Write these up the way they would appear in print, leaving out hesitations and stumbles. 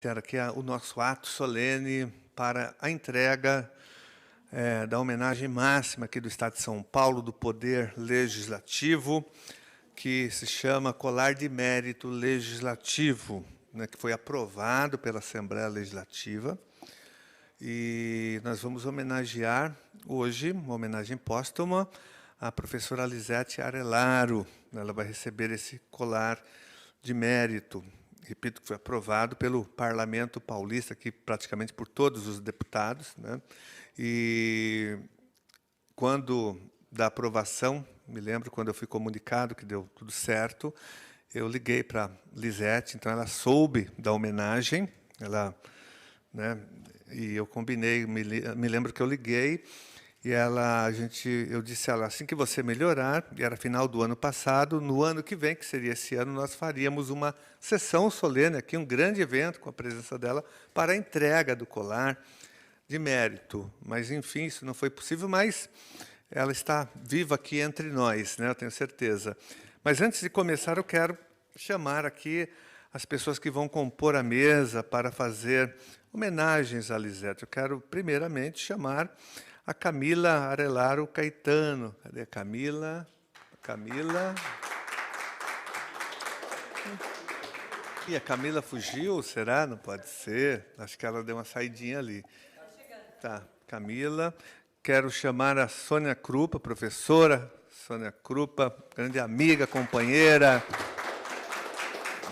Aqui o nosso ato solene para a entrega da homenagem máxima aqui do Estado de São Paulo, do Poder Legislativo, que se chama Colar de Mérito Legislativo, né, que foi aprovado pela Assembleia Legislativa. E nós vamos homenagear hoje, uma homenagem póstuma, a professora Lisete Arelaro. Ela vai receber esse colar de mérito. Repito que foi aprovado pelo Parlamento Paulista, aqui praticamente por todos os deputados, né? E quando da aprovação, me lembro quando eu fui comunicado que deu tudo certo, eu liguei para Lisete, então ela soube da homenagem, né? E eu combinei, me lembro que eu liguei e eu disse a ela, assim que você melhorar, e era final do ano passado, no ano que vem, que seria esse ano, nós faríamos uma sessão solene aqui, um grande evento com a presença dela para a entrega do colar de mérito. Mas, enfim, isso não foi possível, mas ela está viva aqui entre nós, né, eu tenho certeza. Mas, antes de começar, eu quero chamar aqui as pessoas que vão compor a mesa para fazer homenagens a Lisete. Eu quero, primeiramente, chamar a Camila Arelaro Caetano. Cadê a Camila? Camila. E a Camila fugiu, será? Não pode ser. Acho que ela deu uma saidinha ali. Tá, Camila. Quero chamar a Sônia Krupa, professora Sônia Krupa, grande amiga, companheira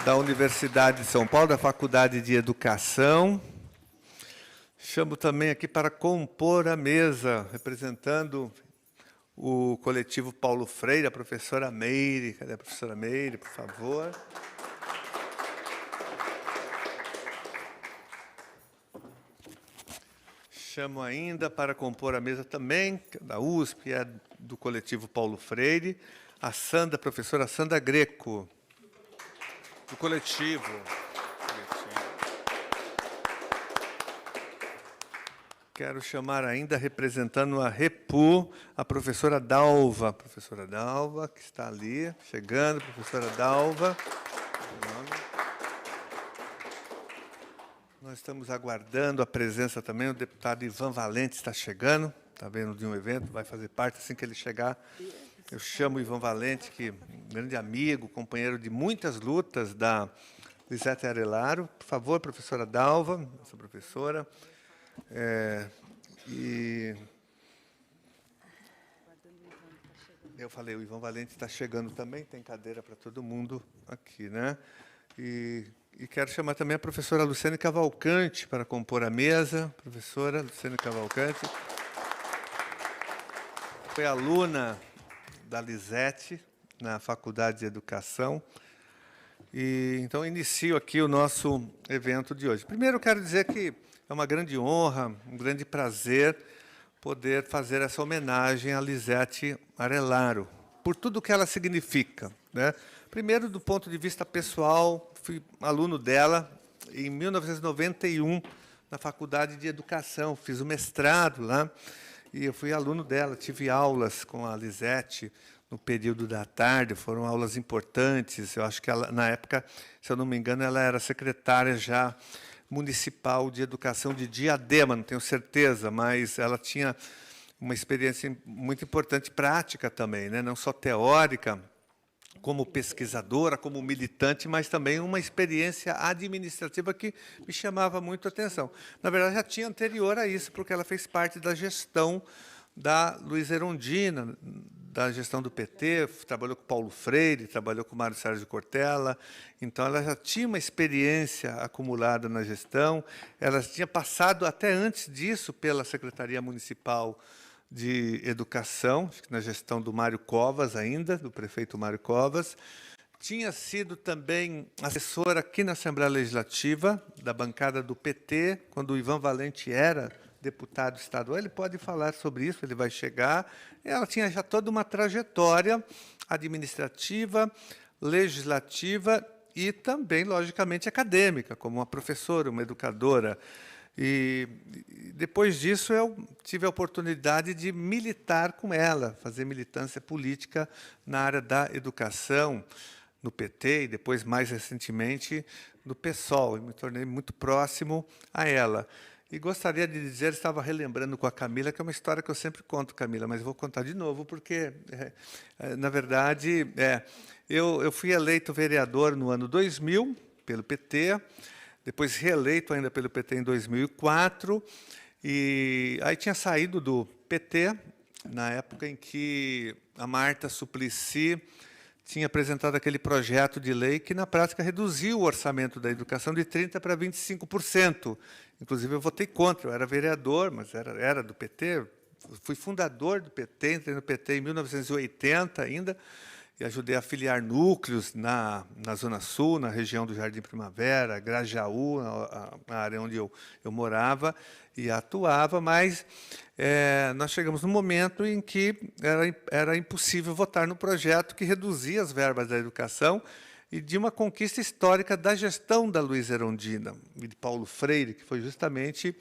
da Universidade de São Paulo, da Faculdade de Educação. Chamo também aqui para compor a mesa, representando o coletivo Paulo Freire, a professora Meire. Cadê a professora Meire, por favor? Chamo ainda para compor a mesa também, da USP, do coletivo Paulo Freire, a professora Sandra Greco, do coletivo. Quero chamar ainda, representando a Repu, a professora Dalva. Professora Dalva, que está ali, chegando, professora Dalva. Nós estamos aguardando a presença também, o deputado Ivan Valente está chegando, está vendo de um evento, vai fazer parte assim que ele chegar. Eu chamo o Ivan Valente, que é um grande amigo, companheiro de muitas lutas da Lisete Arelaro. Por favor, professora Dalva, nossa professora. E eu falei, o Ivan Valente está chegando também, tem cadeira para todo mundo aqui, né? E quero chamar também a professora Luciane Cavalcante para compor a mesa. Professora Luciane Cavalcante. Foi aluna da Lisete na Faculdade de Educação. E então inicio aqui o nosso evento de hoje. Primeiro, quero dizer que é uma grande honra, um grande prazer poder fazer essa homenagem a Lisete Arelaro, por tudo que ela significa, né? Primeiro, do ponto de vista pessoal, fui aluno dela em 1991, na Faculdade de Educação, fiz o mestrado lá, e eu fui aluno dela, tive aulas com a Lisete no período da tarde, foram aulas importantes, eu acho que ela, na época, se eu não me engano, ela era secretária já municipal de educação de Diadema, não tenho certeza, mas ela tinha uma experiência muito importante, prática também, né? Não só teórica, como pesquisadora, como militante, mas também uma experiência administrativa que me chamava muito a atenção. Na verdade, já tinha anterior a isso, porque ela fez parte da gestão da Luiza Erundina, da gestão do PT, trabalhou com Paulo Freire, trabalhou com Mário Sérgio Cortella, então ela já tinha uma experiência acumulada na gestão, ela tinha passado até antes disso pela Secretaria Municipal de Educação, na gestão do Mário Covas ainda, do prefeito Mário Covas, tinha sido também assessora aqui na Assembleia Legislativa, da bancada do PT, quando o Ivan Valente era deputado estadual, ele pode falar sobre isso, ele vai chegar. Ela tinha já toda uma trajetória administrativa, legislativa e também, logicamente, acadêmica, como uma professora, uma educadora. E depois disso eu tive a oportunidade de militar com ela, fazer militância política na área da educação, no PT, e depois, mais recentemente, do PSOL, e me tornei muito próximo a ela. E gostaria de dizer, estava relembrando com a Camila, que é uma história que eu sempre conto, Camila, mas vou contar de novo, porque, na verdade, eu fui eleito vereador no ano 2000, pelo PT, depois reeleito ainda pelo PT em 2004, e aí tinha saído do PT, na época em que a Marta Suplicy tinha apresentado aquele projeto de lei que, na prática, reduziu o orçamento da educação de 30% para 25%. Inclusive, eu votei contra, eu era vereador, mas era do PT, fui fundador do PT, entrei no PT em 1980 ainda, e ajudei a filiar núcleos na Zona Sul, na região do Jardim Primavera, Grajaú, a área onde eu morava e atuava, mas nós chegamos num momento em que era impossível votar no projeto que reduzia as verbas da educação e de uma conquista histórica da gestão da Luíza Erundina e de Paulo Freire, que foi justamente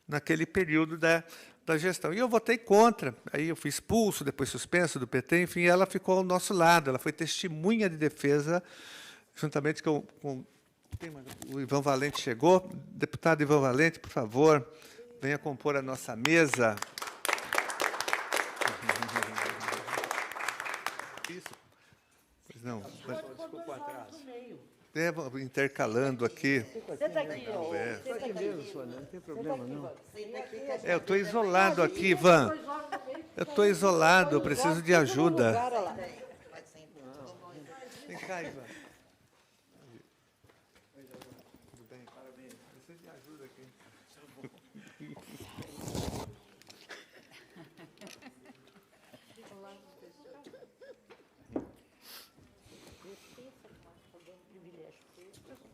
naquele período da gestão. E eu votei contra, aí eu fui expulso, depois suspenso do PT, enfim, ela ficou ao nosso lado, ela foi testemunha de defesa, juntamente com o Ivan Valente chegou. Deputado Ivan Valente, por favor, venha compor a nossa mesa. Isso. Pois não. Desculpa atrás. Intercalando aqui. Senta aqui, ó. Senta aqui mesmo, não tem problema, não. Eu estou isolado aqui, Ivan. Eu estou isolado, eu preciso de ajuda. Vem cá, Ivan. Tudo bem? Parabéns. Preciso de ajuda aqui.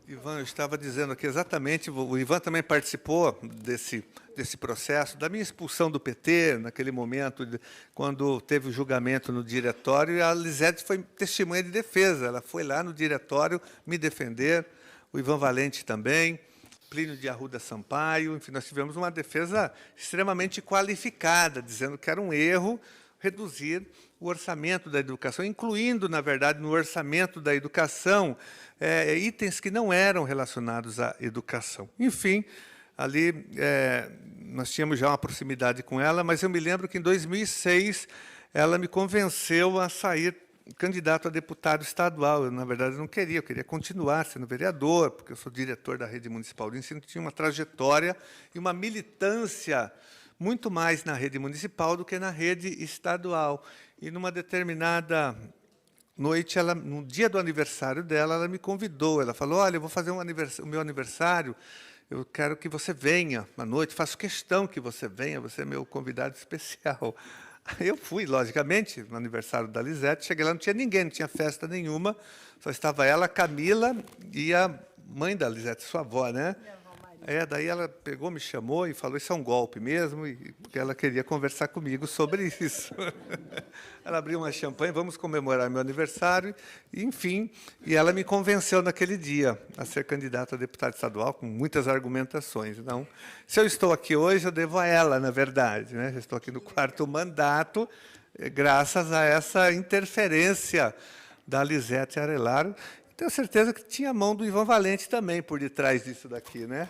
Ivan, eu estava dizendo aqui exatamente, o Ivan também participou desse processo, da minha expulsão do PT, naquele momento, quando teve o julgamento no diretório, e a Lisete foi testemunha de defesa, ela foi lá no diretório me defender, o Ivan Valente também, Plínio de Arruda Sampaio, enfim, nós tivemos uma defesa extremamente qualificada, dizendo que era um erro reduzir o orçamento da educação, incluindo, na verdade, no orçamento da educação, itens que não eram relacionados à educação. Enfim, ali nós tínhamos já uma proximidade com ela, mas eu me lembro que, em 2006, ela me convenceu a sair candidato a deputado estadual. Eu, na verdade, não queria, eu queria continuar sendo vereador, porque eu sou diretor da Rede Municipal de Ensino, tinha uma trajetória e uma militância muito mais na rede municipal do que na rede estadual. E, numa determinada noite, no dia do aniversário dela, ela me convidou. Ela falou, olha, eu vou fazer o meu aniversário, eu quero que você venha à noite, faço questão que você venha, você é meu convidado especial. Aí eu fui, logicamente, no aniversário da Lisete, cheguei lá, não tinha ninguém, não tinha festa nenhuma, só estava ela, a Camila e a mãe da Lisete, sua avó, né? Daí ela pegou, me chamou e falou, isso é um golpe mesmo, porque ela queria conversar comigo sobre isso. Ela abriu uma champanhe, vamos comemorar meu aniversário, e, enfim, e ela me convenceu naquele dia a ser candidata a deputada estadual, com muitas argumentações. Então, se eu estou aqui hoje, eu devo a ela, na verdade, né? Eu estou aqui no 4º mandato, graças a essa interferência da Lisete Arelaro. Tenho certeza que tinha a mão do Ivan Valente também por detrás disso daqui, né?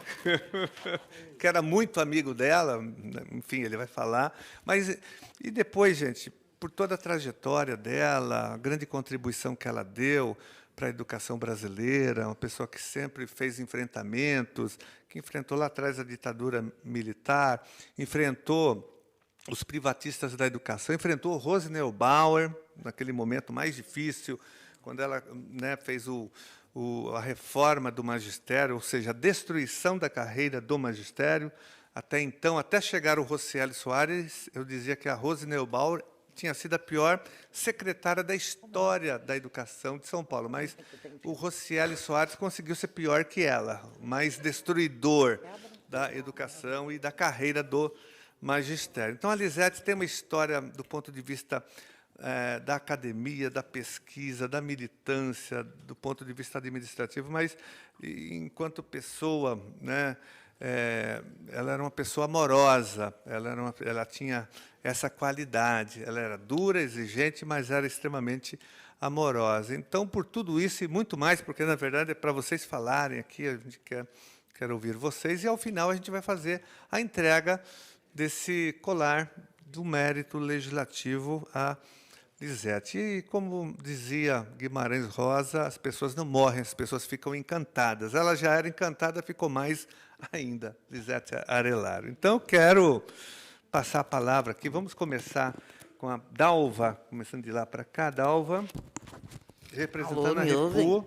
Que era muito amigo dela, enfim, ele vai falar. Mas, e depois, gente, por toda a trajetória dela, a grande contribuição que ela deu para a educação brasileira, uma pessoa que sempre fez enfrentamentos, que enfrentou lá atrás a ditadura militar, enfrentou os privatistas da educação, enfrentou Rose Neubauer, naquele momento mais difícil, quando ela, né, fez a reforma do magistério, ou seja, a destruição da carreira do magistério. Até então, até chegar o Rocieli Soares, eu dizia que a Rose Neubauer tinha sido a pior secretária da história da educação de São Paulo, mas o Rocieli Soares conseguiu ser pior que ela, mais destruidor da educação e da carreira do magistério. Então, a Lisete tem uma história, do ponto de vista da academia, da pesquisa, da militância, do ponto de vista administrativo, mas, enquanto pessoa, né, ela era uma pessoa amorosa, ela tinha essa qualidade, ela era dura, exigente, mas era extremamente amorosa. Então, por tudo isso e muito mais, porque, na verdade, é para vocês falarem aqui, a gente quer ouvir vocês, e, ao final, a gente vai fazer a entrega desse colar do mérito legislativo a Lisete. E, como dizia Guimarães Rosa, as pessoas não morrem, as pessoas ficam encantadas. Ela já era encantada, ficou mais ainda, Lisete Arelaro. Então, quero passar a palavra aqui. Vamos começar com a Dalva, começando de lá para cá. Dalva, representando a Repu.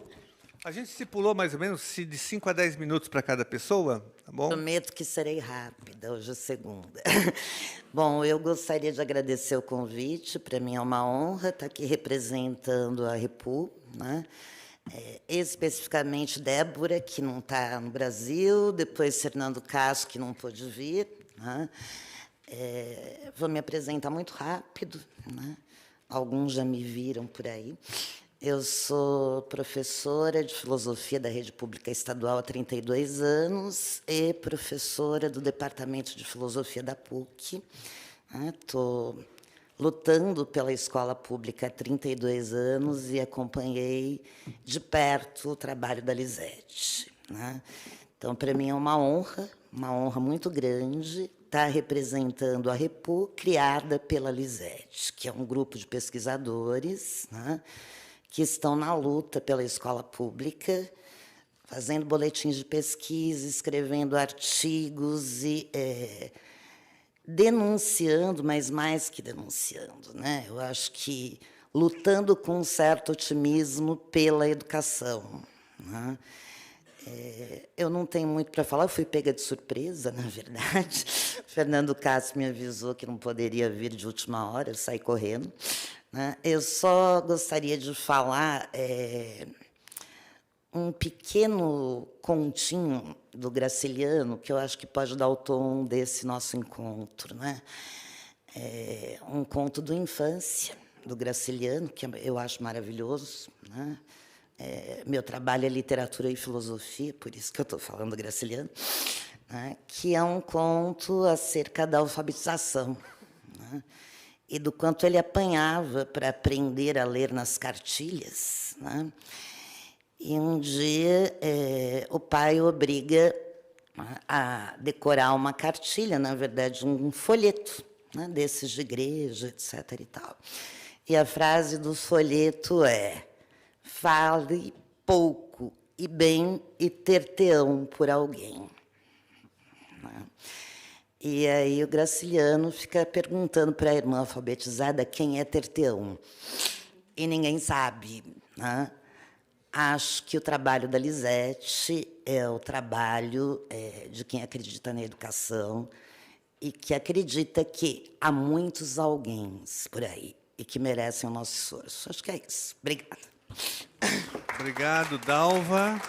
A gente estipulou mais ou menos de 5 a 10 minutos para cada pessoa, tá bom? Prometo que serei rápida, hoje é segunda. Bom, eu gostaria de agradecer o convite, para mim é uma honra estar aqui representando a Repu, né? Especificamente Débora, que não está no Brasil, depois Fernando Castro, que não pôde vir, né? Vou me apresentar muito rápido, né? Alguns já me viram por aí. Eu sou professora de filosofia da Rede Pública Estadual há 32 anos e professora do Departamento de Filosofia da PUC. Estou lutando pela escola pública há 32 anos e acompanhei de perto o trabalho da Lisete, né? Então, para mim, é uma honra muito grande estar representando a Repu, criada pela Lisete, que é um grupo de pesquisadores, né, que estão na luta pela escola pública, fazendo boletins de pesquisa, escrevendo artigos e denunciando, mas mais que denunciando, né? Eu acho que lutando com um certo otimismo pela educação, né? Eu não tenho muito para falar, eu fui pega de surpresa, na verdade. Fernando Castro me avisou que não poderia vir de última hora, eu saí correndo, né? Eu só gostaria de falar um pequeno continho do Graciliano, que eu acho que pode dar o tom desse nosso encontro, né? Um conto do Infância, do Graciliano, que eu acho maravilhoso, né? Meu trabalho é literatura e filosofia, por isso que eu estou falando do Graciliano, né? Que é um conto acerca da alfabetização, né? E do quanto ele apanhava para aprender a ler nas cartilhas, né? E um dia o pai obriga a decorar uma cartilha, na verdade, um folheto, né, desses de igreja, etc. e tal. E a frase do folheto é: fale pouco e bem e ter-te-ão por alguém. E aí o Graciliano fica perguntando para a irmã alfabetizada quem é ter-te-ão. E ninguém sabe, né? Acho que o trabalho da Lisete é o trabalho de quem acredita na educação e que acredita que há muitos alguéms por aí e que merecem o nosso esforço. Acho que é isso. Obrigada. Obrigado, Dalva.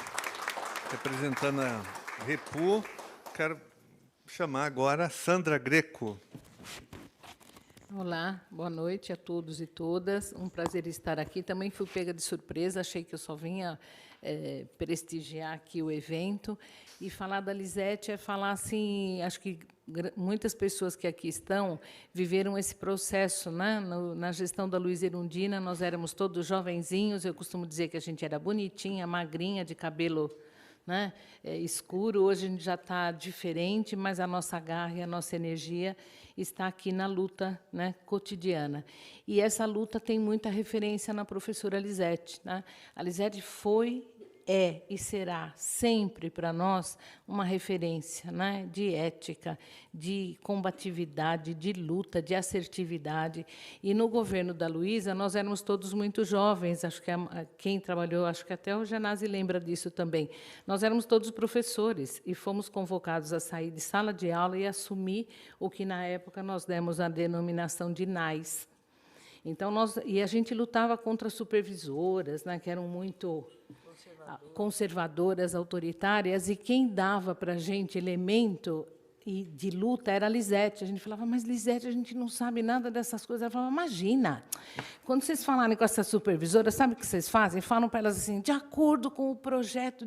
Representando a Repu, quero chamar agora a Sandra Greco. Olá, boa noite a todos e todas. Um prazer estar aqui. Também fui pega de surpresa, achei que eu só vinha prestigiar aqui o evento. E falar da Lisete é falar assim, acho que muitas pessoas que aqui estão viveram esse processo, né? Na gestão da Luísa Erundina, nós éramos todos jovenzinhos, eu costumo dizer que a gente era bonitinha, magrinha, de cabelo, né, escuro. Hoje a gente já está diferente, mas a nossa garra e a nossa energia está aqui na luta, né, cotidiana. E essa luta tem muita referência na professora Lisete, né? A Lisete foi, é e será sempre para nós uma referência, né, de ética, de combatividade, de luta, de assertividade. E no governo da Luísa, nós éramos todos muito jovens, acho que quem trabalhou, acho que até o Genasi lembra disso também. Nós éramos todos professores e fomos convocados a sair de sala de aula e assumir o que, na época, nós demos a denominação de NAIS. Então, a gente lutava contra supervisoras, né, que eram muito conservadoras, autoritárias, e quem dava para a gente elemento e de luta era a Lisete. A gente falava, mas Lisete, a gente não sabe nada dessas coisas. Ela falava, imagina, quando vocês falarem com essa supervisora, sabe o que vocês fazem? Falam para elas assim, de acordo com o projeto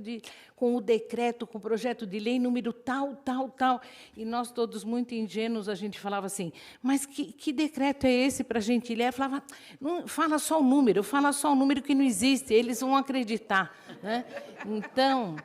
com o decreto, com o projeto de lei número tal, tal, tal. E nós todos muito ingênuos, a gente falava assim, mas que decreto é esse para a gente ler? Ela falava, não, fala só o número que não existe, eles vão acreditar, né? Então,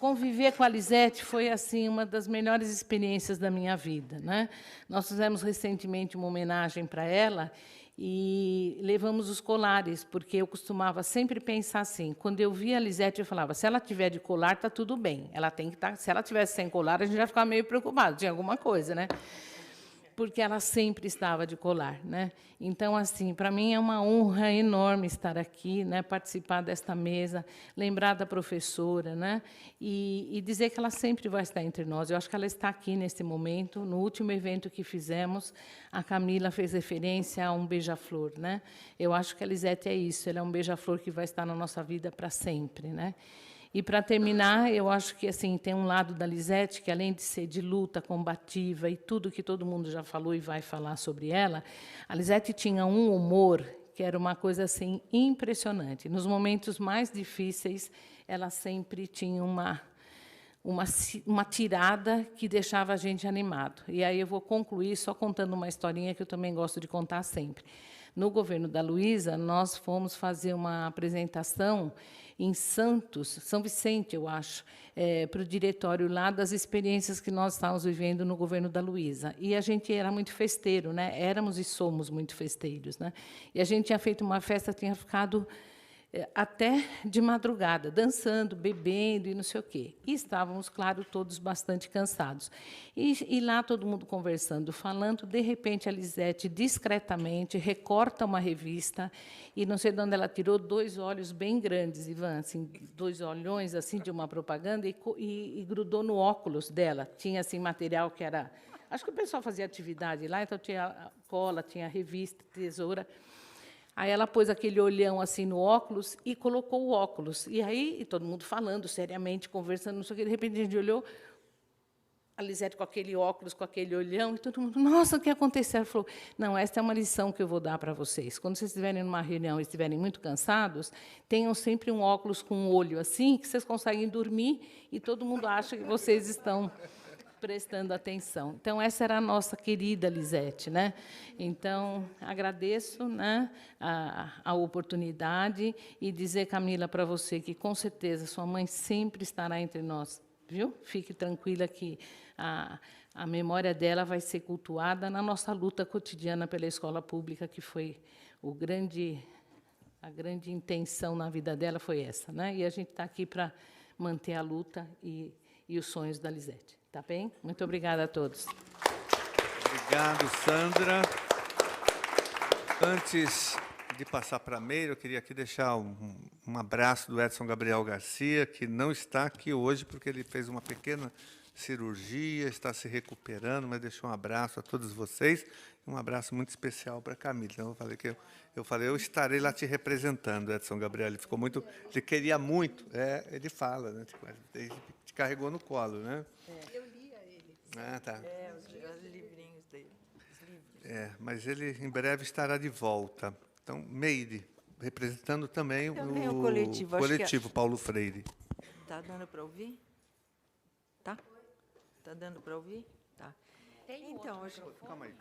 conviver com a Lisete foi assim uma das melhores experiências da minha vida, né? Nós fizemos recentemente uma homenagem para ela e levamos os colares, porque eu costumava sempre pensar assim, quando eu via a Lisete, eu falava, se ela tiver de colar, está tudo bem. Ela tem que estar, se ela tivesse sem colar, a gente já ficava meio preocupado, tinha alguma coisa, né? Porque ela sempre estava de colar, né? Então, assim, para mim é uma honra enorme estar aqui, né? Participar desta mesa, lembrar da professora, né? E dizer que ela sempre vai estar entre nós. Eu acho que ela está aqui neste momento. No último evento que fizemos, a Camila fez referência a um beija-flor, né? Eu acho que a Lisete é isso. Ela é um beija-flor que vai estar na nossa vida para sempre, né? E, para terminar, eu acho que assim tem um lado da Lisete que, além de ser de luta, combativa e tudo que todo mundo já falou e vai falar sobre ela, a Lisete tinha um humor que era uma coisa assim impressionante. Nos momentos mais difíceis, ela sempre tinha uma tirada que deixava a gente animado. E aí eu vou concluir só contando uma historinha que eu também gosto de contar sempre. No governo da Luísa, nós fomos fazer uma apresentação em Santos, São Vicente, eu acho, para o diretório lá das experiências que nós estávamos vivendo no governo da Luísa. E a gente era muito festeiro, né? Éramos e somos muito festeiros, né? E a gente tinha feito uma festa, tinha ficado até de madrugada, dançando, bebendo e não sei o quê. E estávamos, claro, todos bastante cansados. E lá todo mundo conversando, falando, de repente a Lisete, discretamente, recorta uma revista e não sei de onde ela tirou 2 olhos bem grandes, Ivan, assim, 2 olhões assim, de uma propaganda e grudou no óculos dela. Tinha assim, material que era... Acho que o pessoal fazia atividade lá, então tinha cola, tinha revista, tesoura. Aí ela pôs aquele olhão assim no óculos e colocou o óculos. E aí, todo mundo falando seriamente, conversando, não sei o que, de repente a gente olhou, a Lisete com aquele óculos, com aquele olhão, e todo mundo, nossa, o que aconteceu? Ela falou, não, esta é uma lição que eu vou dar para vocês. Quando vocês estiverem numa reunião e estiverem muito cansados, tenham sempre um óculos com um olho assim, que vocês conseguem dormir e todo mundo acha que vocês estão prestando atenção. Então, essa era a nossa querida Lisete, né? Então, agradeço, né, a oportunidade e dizer, Camila, para você que, com certeza, sua mãe sempre estará entre nós, viu? Fique tranquila que a memória dela vai ser cultuada na nossa luta cotidiana pela escola pública, que foi a grande intenção na vida dela foi essa, né? E a gente está aqui para manter a luta e os sonhos da Lisete. Tá bem? Muito obrigada a todos. Obrigado, Sandra. Antes de passar para a Meire, eu queria aqui deixar um abraço do Edson Gabriel Garcia, que não está aqui hoje, porque ele fez uma pequena cirurgia, está se recuperando, mas deixou um abraço a todos vocês, e um abraço muito especial para a Camila. Então, eu estarei lá te representando, Edson Gabriel. Ele ficou muito... Ele queria muito, ele fala, né? Ele te carregou no colo, né? Eu lia ele. Ah, tá. Os livrinhos dele. Os livros. Mas ele em breve estará de volta. Então, Meire, representando também o coletivo. coletivo Paulo Freire. Está dando para ouvir? Tá? Está dando para ouvir? Tá. Então, Calma aí.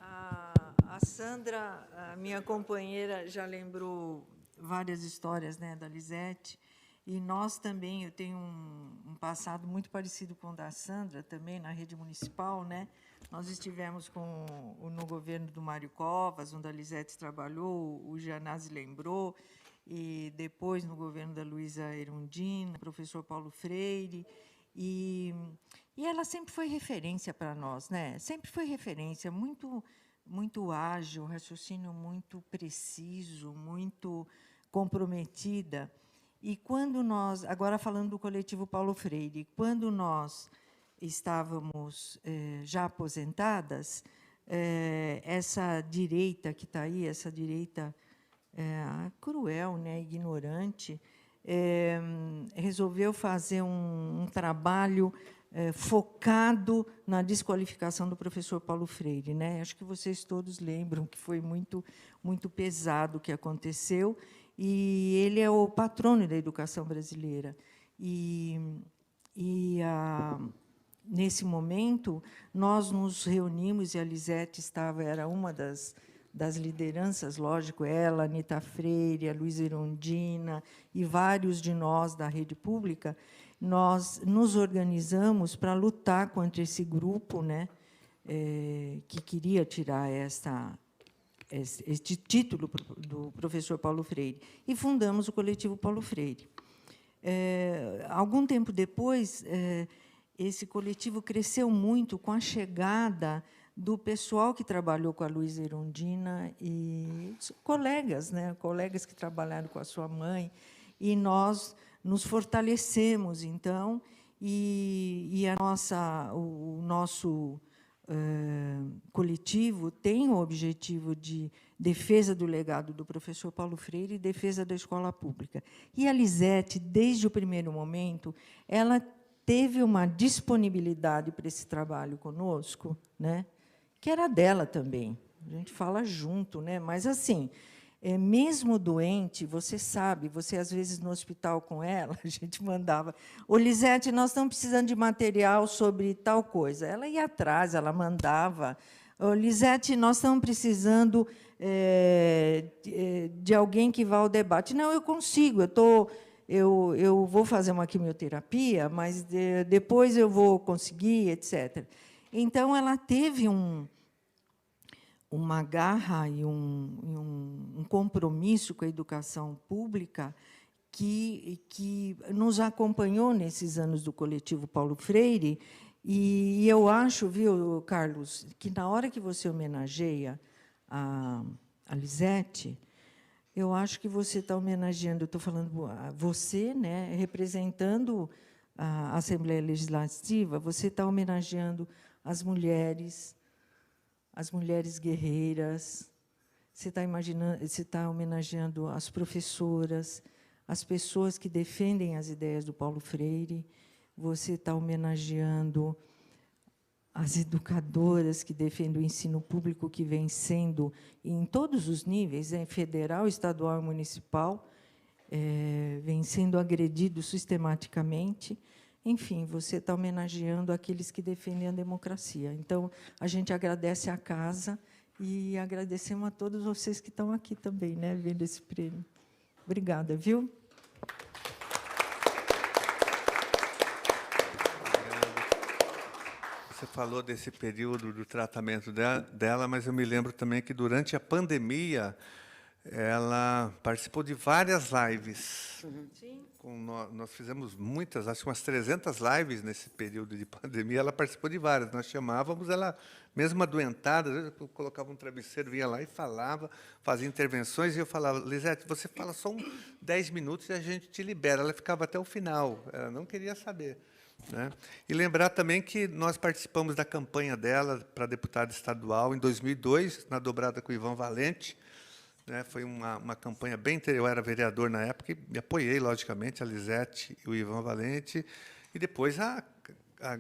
a Sandra, a minha companheira, já lembrou várias histórias, né, da Lisete. E nós também, eu tenho um passado muito parecido com o da Sandra, também na rede municipal, né? Nós estivemos no governo do Mário Covas, onde a Lisete trabalhou, o Gianazzi lembrou, e depois no governo da Luísa Erundina, professor Paulo Freire, e ela sempre foi referência para nós, né? Sempre foi referência, muito ágil, raciocínio muito preciso, muito comprometida. E quando nós, agora falando do coletivo Paulo Freire, quando nós estávamos já aposentadas, essa direita que está aí, essa direita cruel, né, ignorante, resolveu fazer um trabalho focado na desqualificação do professor Paulo Freire, né? Acho que vocês todos lembram que foi muito pesado o que aconteceu, e ele é o patrono da educação brasileira. Nesse momento, nós nos reunimos, e a Lisete era uma das lideranças, lógico, ela, Anita Freire, a Luísa Erundina e vários de nós da rede pública. Nós nos organizamos para lutar contra esse grupo, né, que queria tirar este título do professor Paulo Freire, e fundamos o Coletivo Paulo Freire. Algum tempo depois, esse coletivo cresceu muito com a chegada do pessoal que trabalhou com a Luísa Erundina e colegas, né, colegas que trabalharam com a sua mãe, e nós nos fortalecemos, então, e o nosso coletivo tem o objetivo de defesa do legado do professor Paulo Freire e defesa da escola pública. E a Lisete, desde o primeiro momento, ela teve uma disponibilidade para esse trabalho conosco, né, que era dela também. A gente fala junto, né, mas, assim, mesmo doente, você sabe, você, às vezes, no hospital com ela, a gente mandava: ô, Lisete, nós estamos precisando de material sobre tal coisa. Ela ia atrás, ela mandava: ô, Lisete, nós estamos precisando de alguém que vá ao debate. Não, eu consigo, eu vou fazer uma quimioterapia, mas depois eu vou conseguir, etc. Então, ela teve uma garra e um compromisso com a educação pública que nos acompanhou nesses anos do Coletivo Paulo Freire. E eu acho, viu, Carlos, que, na hora que você homenageia a Lisete, eu acho que você está homenageando, eu estou falando você, né, representando a Assembleia Legislativa, você está homenageando as mulheres guerreiras, você está homenageando as professoras, as pessoas que defendem as ideias do Paulo Freire, você está homenageando as educadoras que defendem o ensino público, que vem sendo, em todos os níveis, federal, estadual e municipal, vem sendo agredido sistematicamente. Enfim, você está homenageando aqueles que defendem a democracia. Então, a gente agradece à casa e agradecemos a todos vocês que estão aqui também, né, vendo esse prêmio. Obrigada, viu? Você falou desse período do tratamento dela, mas eu me lembro também que, durante a pandemia, ela participou de várias lives. Sim. Nós fizemos muitas, acho que umas 300 lives nesse período de pandemia. Ela participou de várias. Nós chamávamos ela, mesmo adoentada, às vezes eu colocava um travesseiro, vinha lá e falava, fazia intervenções, e eu falava: Lisete, você fala só 10 minutos e a gente te libera. Ela ficava até o final, ela não queria saber, né? E lembrar também que nós participamos da campanha dela para deputada estadual em 2002, na dobrada com o Ivan Valente, né? Foi uma campanha bem interessante. Eu era vereador na época e apoiei, logicamente, a Lisete e o Ivan Valente, e depois a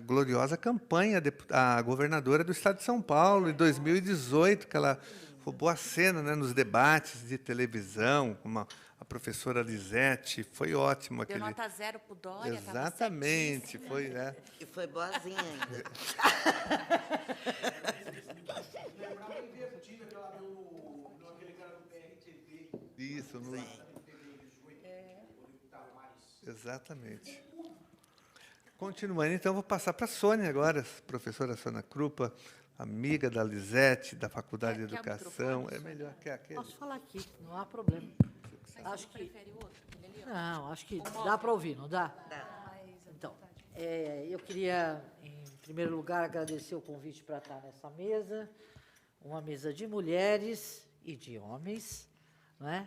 gloriosa campanha, a governadora do Estado de São Paulo, em 2018, que ela roubou a cena, né, nos debates de televisão, com a professora Lisete. Foi ótimo. Deu nota 0 para o Dória. Exatamente. Foi, E foi boazinha ainda. Isso. Exatamente. Continuando, então, vou passar para a Sônia agora, professora Sônia Krupa, amiga da Lisete, da Faculdade de Educação. É melhor que aquele. Posso falar aqui, não há problema. Acho que prefere outro? Não, acho que dá para ouvir, não dá? Dá. Então, eu queria, em primeiro lugar, agradecer o convite para estar nessa mesa, uma mesa de mulheres e de homens, não é?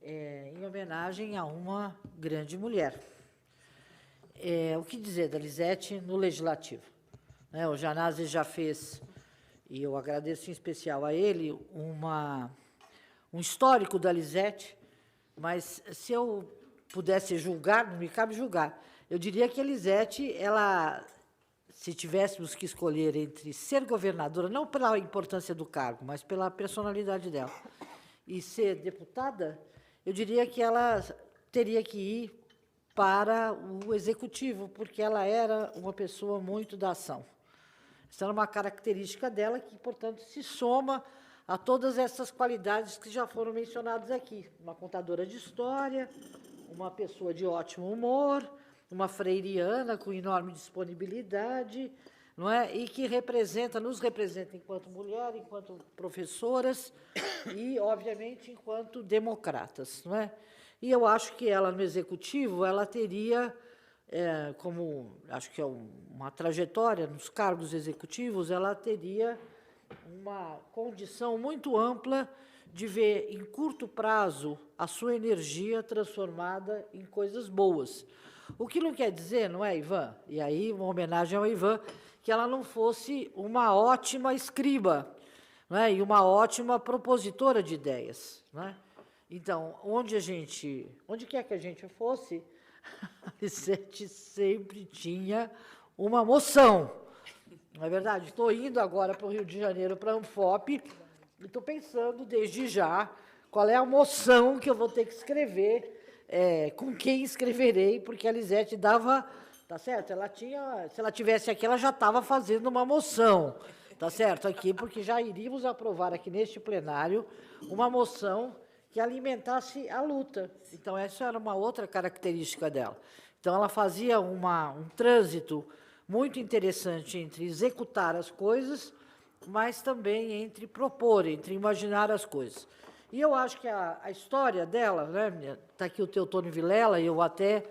Em homenagem a uma grande mulher. O que dizer da Lisete no Legislativo? O Janazzi já fez, e eu agradeço em especial a ele, um histórico da Lisete, mas, se eu pudesse julgar, não me cabe julgar, eu diria que a Lisete, ela se tivéssemos que escolher entre ser governadora, não pela importância do cargo, mas pela personalidade dela, e ser deputada, eu diria que ela teria que ir para o executivo, porque ela era uma pessoa muito da ação. Essa era uma característica dela que, portanto, se soma a todas essas qualidades que já foram mencionadas aqui. Uma contadora de história, uma pessoa de ótimo humor, uma freiriana com enorme disponibilidade, não é? E que nos representa enquanto mulher, enquanto professoras e, obviamente, enquanto democratas, não é? E eu acho que ela, no executivo, ela teria, acho que é uma trajetória nos cargos executivos, ela teria uma condição muito ampla de ver, em curto prazo, a sua energia transformada em coisas boas. O que não quer dizer, não é, Ivan? E aí, uma homenagem ao Ivan, que ela não fosse uma ótima escriba, não é? E uma ótima propositora de ideias, não é? Então, onde quer que a gente fosse, a Lisete sempre tinha uma moção. Não é verdade? Estou indo agora para o Rio de Janeiro, para a Anfop, e estou pensando, desde já, qual é a moção que eu vou ter que escrever, com quem escreverei, porque a Lisete dava... Tá certo? Se ela tivesse aqui, ela já estava fazendo uma moção, tá certo? Aqui, porque já iríamos aprovar aqui neste plenário uma moção que alimentasse a luta. Então, essa era uma outra característica dela. Então, ela fazia um trânsito muito interessante entre executar as coisas, mas também entre propor, entre imaginar as coisas. E eu acho que a história dela, né, está aqui o Teotônio Vilela, e eu até,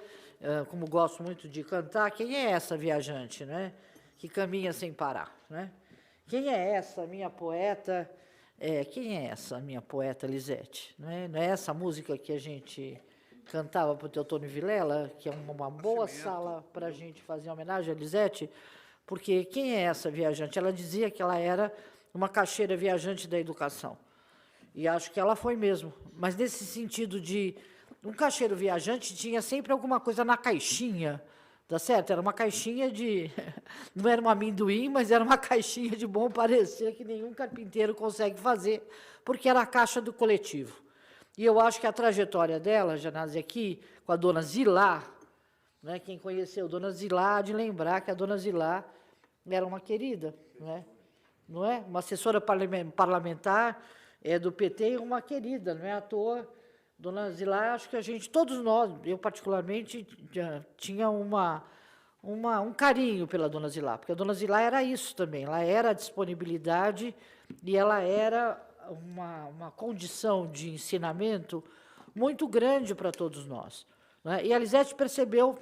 como gosto muito de cantar, quem é essa viajante, né, que caminha sem parar? Né? Quem é essa minha poeta... quem é essa minha poeta Lisete? Não é essa música que a gente cantava para o Teotônio Vilela, que é uma boa sala para a gente fazer homenagem a Lisete, porque quem é essa viajante? Ela dizia que ela era uma caixeira viajante da educação. E acho que ela foi mesmo. Mas nesse sentido de... Um caixeiro viajante tinha sempre alguma coisa na caixinha, tá certo? Era uma caixinha de... Não era um amendoim, mas era uma caixinha de bom parecer que nenhum carpinteiro consegue fazer, porque era a caixa do coletivo. E eu acho que a trajetória dela, Janase, aqui, com a dona Zilá, né, quem conheceu a dona Zilá, há de lembrar que a dona Zilá era uma querida, né? Não é? Uma assessora parlamentar do PT e uma querida, não é à toa. Dona Zilá, acho que todos nós, eu particularmente, tinha um carinho pela Dona Zilá, porque a Dona Zilá era isso também, ela era a disponibilidade e ela era uma condição de ensinamento muito grande para todos nós. Né? E a Lisete percebeu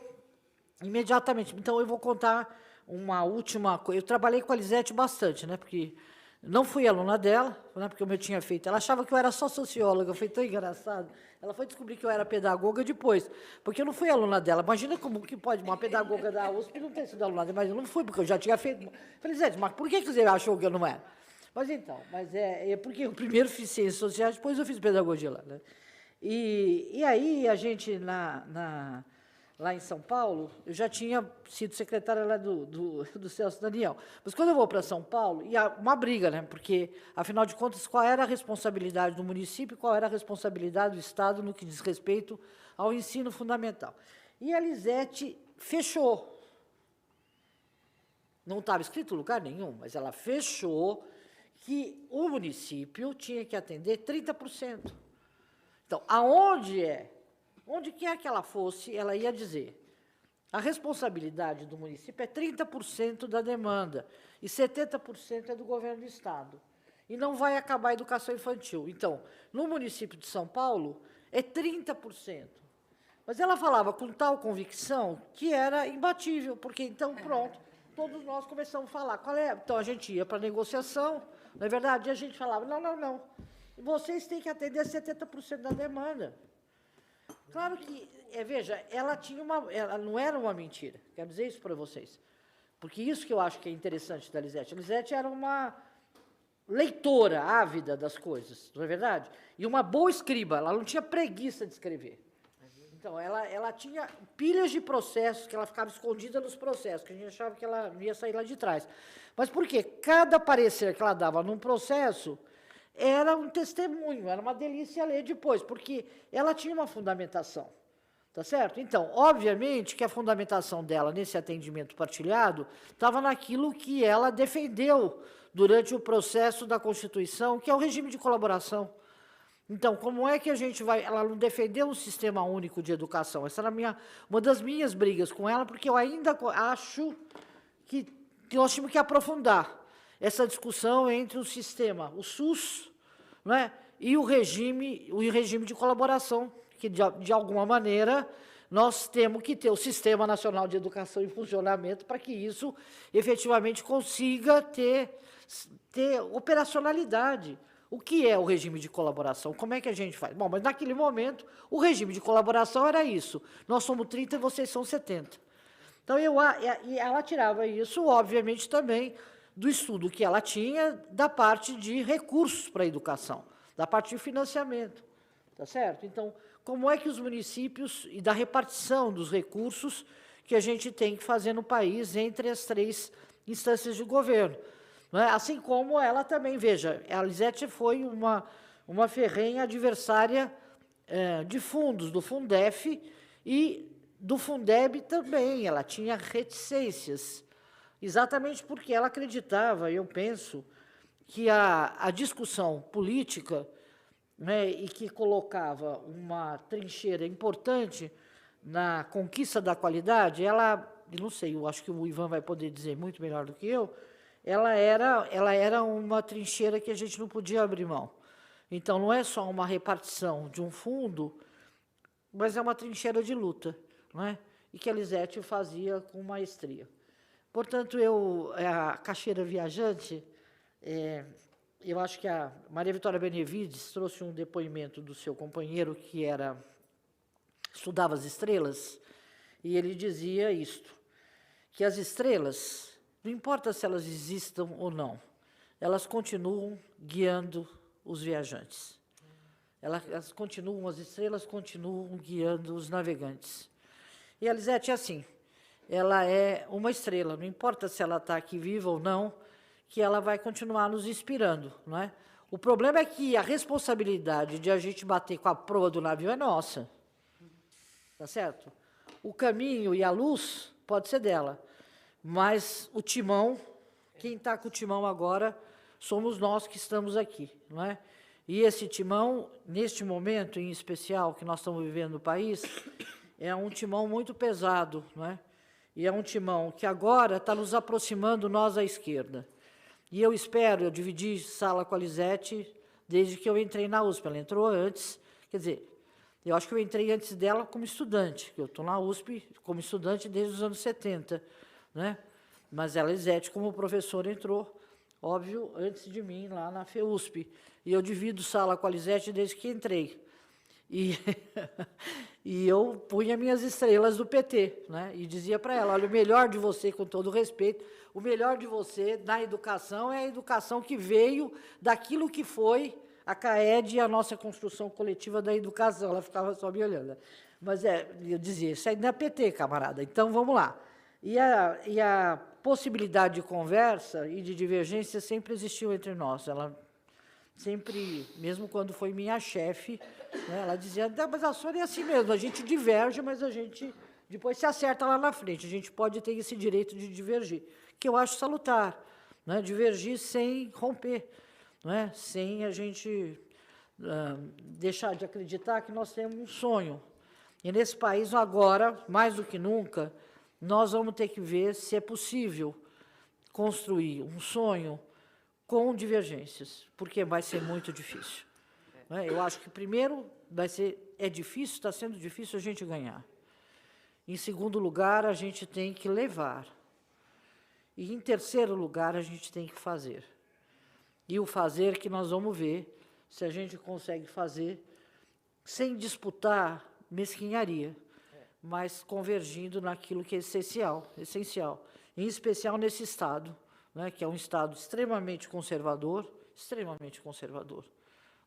imediatamente. Então, eu vou contar uma última coisa. Eu trabalhei com a Lisete bastante, né, porque não fui aluna dela, né, porque eu tinha feito. Ela achava que eu era só socióloga, foi tão engraçado. Ela foi descobrir que eu era pedagoga depois, porque eu não fui aluna dela. Imagina como que pode uma pedagoga da USP não ter sido aluna dela, mas eu não fui, porque eu já tinha feito. Falei, Lisete, mas por que você achou que eu não era? Mas então, porque eu primeiro fiz ciências sociais, depois eu fiz pedagogia lá. Né? E aí, a gente, lá em São Paulo, eu já tinha sido secretária lá do Celso Daniel. Mas quando eu vou para São Paulo, e há uma briga, né? Porque, afinal de contas, qual era a responsabilidade do município e qual era a responsabilidade do Estado no que diz respeito ao ensino fundamental. E a Lisete fechou. Não estava escrito em lugar nenhum, mas ela fechou que o município tinha que atender 30%. Então, onde quer que ela fosse, ela ia dizer, a responsabilidade do município é 30% da demanda e 70% é do governo do Estado. E não vai acabar a educação infantil. Então, no município de São Paulo, é 30%. Mas ela falava com tal convicção que era imbatível, porque, então, pronto, todos nós começamos a falar. Qual é? Então, a gente ia para a negociação, não é verdade? E a gente falava, não, vocês têm que atender 70% da demanda. Claro que, veja, ela não era uma mentira, quero dizer isso para vocês, porque isso que eu acho que é interessante da Lisete. A Lisete era uma leitora ávida das coisas, não é verdade? E uma boa escriba, ela não tinha preguiça de escrever. Então, ela tinha pilhas de processos, que ela ficava escondida nos processos, que a gente achava que ela não ia sair lá de trás. Mas por quê? Cada parecer que ela dava num processo era um testemunho, era uma delícia ler depois, porque ela tinha uma fundamentação, tá certo? Então, obviamente que a fundamentação dela nesse atendimento partilhado estava naquilo que ela defendeu durante o processo da Constituição, que é o regime de colaboração. Então, como é que a gente vai... Ela não defendeu um sistema único de educação. Essa era uma das minhas brigas com ela, porque eu ainda acho que nós tínhamos que aprofundar essa discussão entre o sistema, o SUS, não é, e o regime de colaboração, que, de alguma maneira, nós temos que ter o Sistema Nacional de Educação em funcionamento para que isso, efetivamente, consiga ter operacionalidade. O que é o regime de colaboração? Como é que a gente faz? Bom, mas naquele momento, o regime de colaboração era isso. Nós somos 30 e vocês são 70. Então, e ela tirava isso, obviamente, também do estudo que ela tinha da parte de recursos para a educação, da parte de financiamento. Tá certo? Então, como é que os municípios, e da repartição dos recursos que a gente tem que fazer no país entre as 3 instâncias de governo. Não é? Assim como ela também, veja, a Lisete foi uma ferrenha adversária de fundos, do Fundef e do Fundeb também. Ela tinha reticências, exatamente porque ela acreditava, eu penso, que a discussão política, né, e que colocava uma trincheira importante na conquista da qualidade, ela, não sei, eu acho que o Ivan vai poder dizer muito melhor do que eu, ela era uma trincheira que a gente não podia abrir mão. Então, não é só uma repartição de um fundo, mas é uma trincheira de luta, não é? E que a Lisete fazia com maestria. Portanto, a caixeira viajante, eu acho que a Maria Vitória Benevides trouxe um depoimento do seu companheiro, que estudava as estrelas, e ele dizia isto, que as estrelas, não importa se elas existam ou não, elas continuam guiando os viajantes. As estrelas continuam guiando os navegantes. E a Lisete é assim, ela é uma estrela, não importa se ela está aqui viva ou não, que ela vai continuar nos inspirando, não é? O problema é que a responsabilidade de a gente bater com a proa do navio é nossa, tá certo? O caminho e a luz pode ser dela, mas o timão, quem está com o timão agora, somos nós que estamos aqui, não é? E esse timão, neste momento em especial que nós estamos vivendo no país, é um timão muito pesado, não é? E é um timão que agora está nos aproximando nós à esquerda. E eu eu dividi sala com a Lisete desde que eu entrei na USP. Ela entrou antes, quer dizer, eu acho que eu entrei antes dela como estudante, que eu estou na USP como estudante desde os anos 70, né? Mas a Lisete, como professora, entrou, óbvio, antes de mim, lá na FEUSP. E eu divido sala com a Lisete desde que entrei. E, e eu punha minhas estrelas do PT, né? E dizia para ela, olha, o melhor de você, com todo respeito, o melhor de você na educação é a educação que veio daquilo que foi a CAED e a nossa construção coletiva da educação. Ela ficava só me olhando. Mas eu dizia, isso aí não é PT, camarada, então vamos lá. E a possibilidade de conversa e de divergência sempre existiu entre nós. Ela sempre, mesmo quando foi minha chefe, né, ela dizia, mas a senhora é assim mesmo, a gente diverge, mas a gente depois se acerta lá na frente, a gente pode ter esse direito de divergir, que eu acho salutar, né, divergir sem romper, né, sem a gente deixar de acreditar que nós temos um sonho. E nesse país, agora, mais do que nunca, nós vamos ter que ver se é possível construir um sonho com divergências, porque vai ser muito difícil. Né? Eu acho que, primeiro, é difícil, está sendo difícil a gente ganhar. Em segundo lugar, a gente tem que levar. E, em terceiro lugar, a gente tem que fazer. E o fazer que nós vamos ver se a gente consegue fazer sem disputar mesquinharia, mas convergindo naquilo que é essencial, em especial nesse Estado, né, que é um Estado extremamente conservador,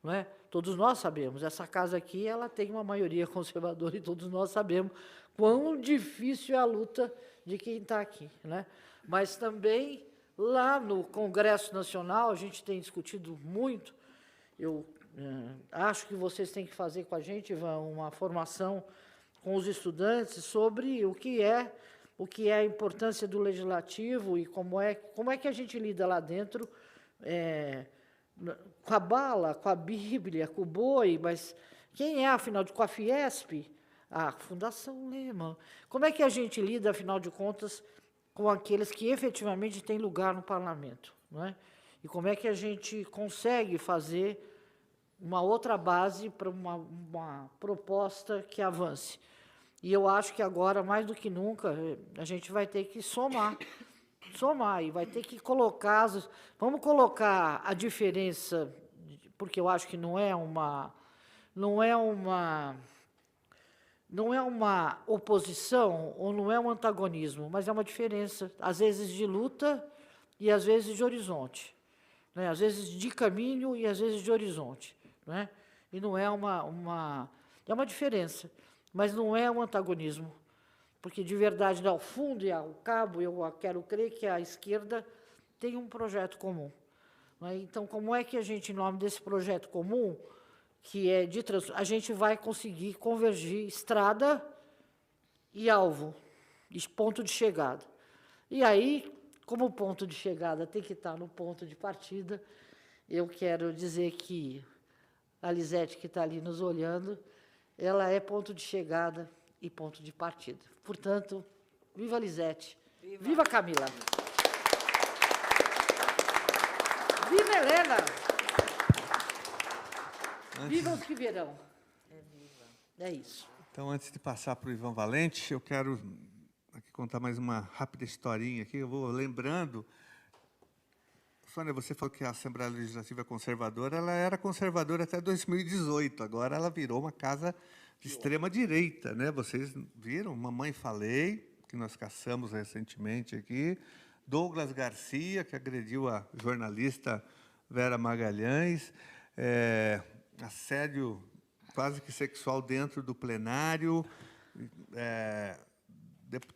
não é? Todos nós sabemos, essa casa aqui ela tem uma maioria conservadora e todos nós sabemos quão difícil é a luta de quem está aqui, né? Mas também lá no Congresso Nacional a gente tem discutido muito. Eu acho que vocês têm que fazer com a gente, Ivan, uma formação com os estudantes sobre o que é a importância do legislativo e como é que a gente lida lá dentro com a bala, com a Bíblia, com o boi, mas quem é, afinal, com a Fiesp, a Fundação Lehman. Como é que a gente lida, afinal de contas, com aqueles que efetivamente têm lugar no parlamento, não é? E como é que a gente consegue fazer uma outra base para uma proposta que avance? E eu acho que agora, mais do que nunca, a gente vai ter que somar, e vai ter que colocar... Vamos colocar a diferença, porque eu acho que não é uma oposição ou não é um antagonismo, mas é uma diferença, às vezes de luta e às vezes de horizonte, né? Às vezes de caminho e às vezes de horizonte, né? E não é é uma diferença, mas não é um antagonismo, porque de verdade, ao fundo e ao cabo, eu quero crer que a esquerda tem um projeto comum, né? Então, como é que a gente, em nome desse projeto comum, que é a gente vai conseguir convergir estrada e alvo, e ponto de chegada. E aí, como o ponto de chegada tem que estar no ponto de partida, eu quero dizer que a Lisete, que está ali nos olhando, ela é ponto de chegada e ponto de partida. Portanto, viva a Lisete, viva a Camila. Viva a Helena! Viva os que verão. É isso. Então, antes de passar para o Ivan Valente, eu quero aqui contar mais uma rápida historinha aqui. Eu vou lembrando... Sônia, você falou que a Assembleia Legislativa é conservadora. Ela era conservadora até 2018. Agora ela virou uma casa de extrema-direita, né? Vocês viram? Mamãe Falei, que nós caçamos recentemente aqui. Douglas Garcia, que agrediu a jornalista Vera Magalhães. Assédio quase que sexual dentro do plenário.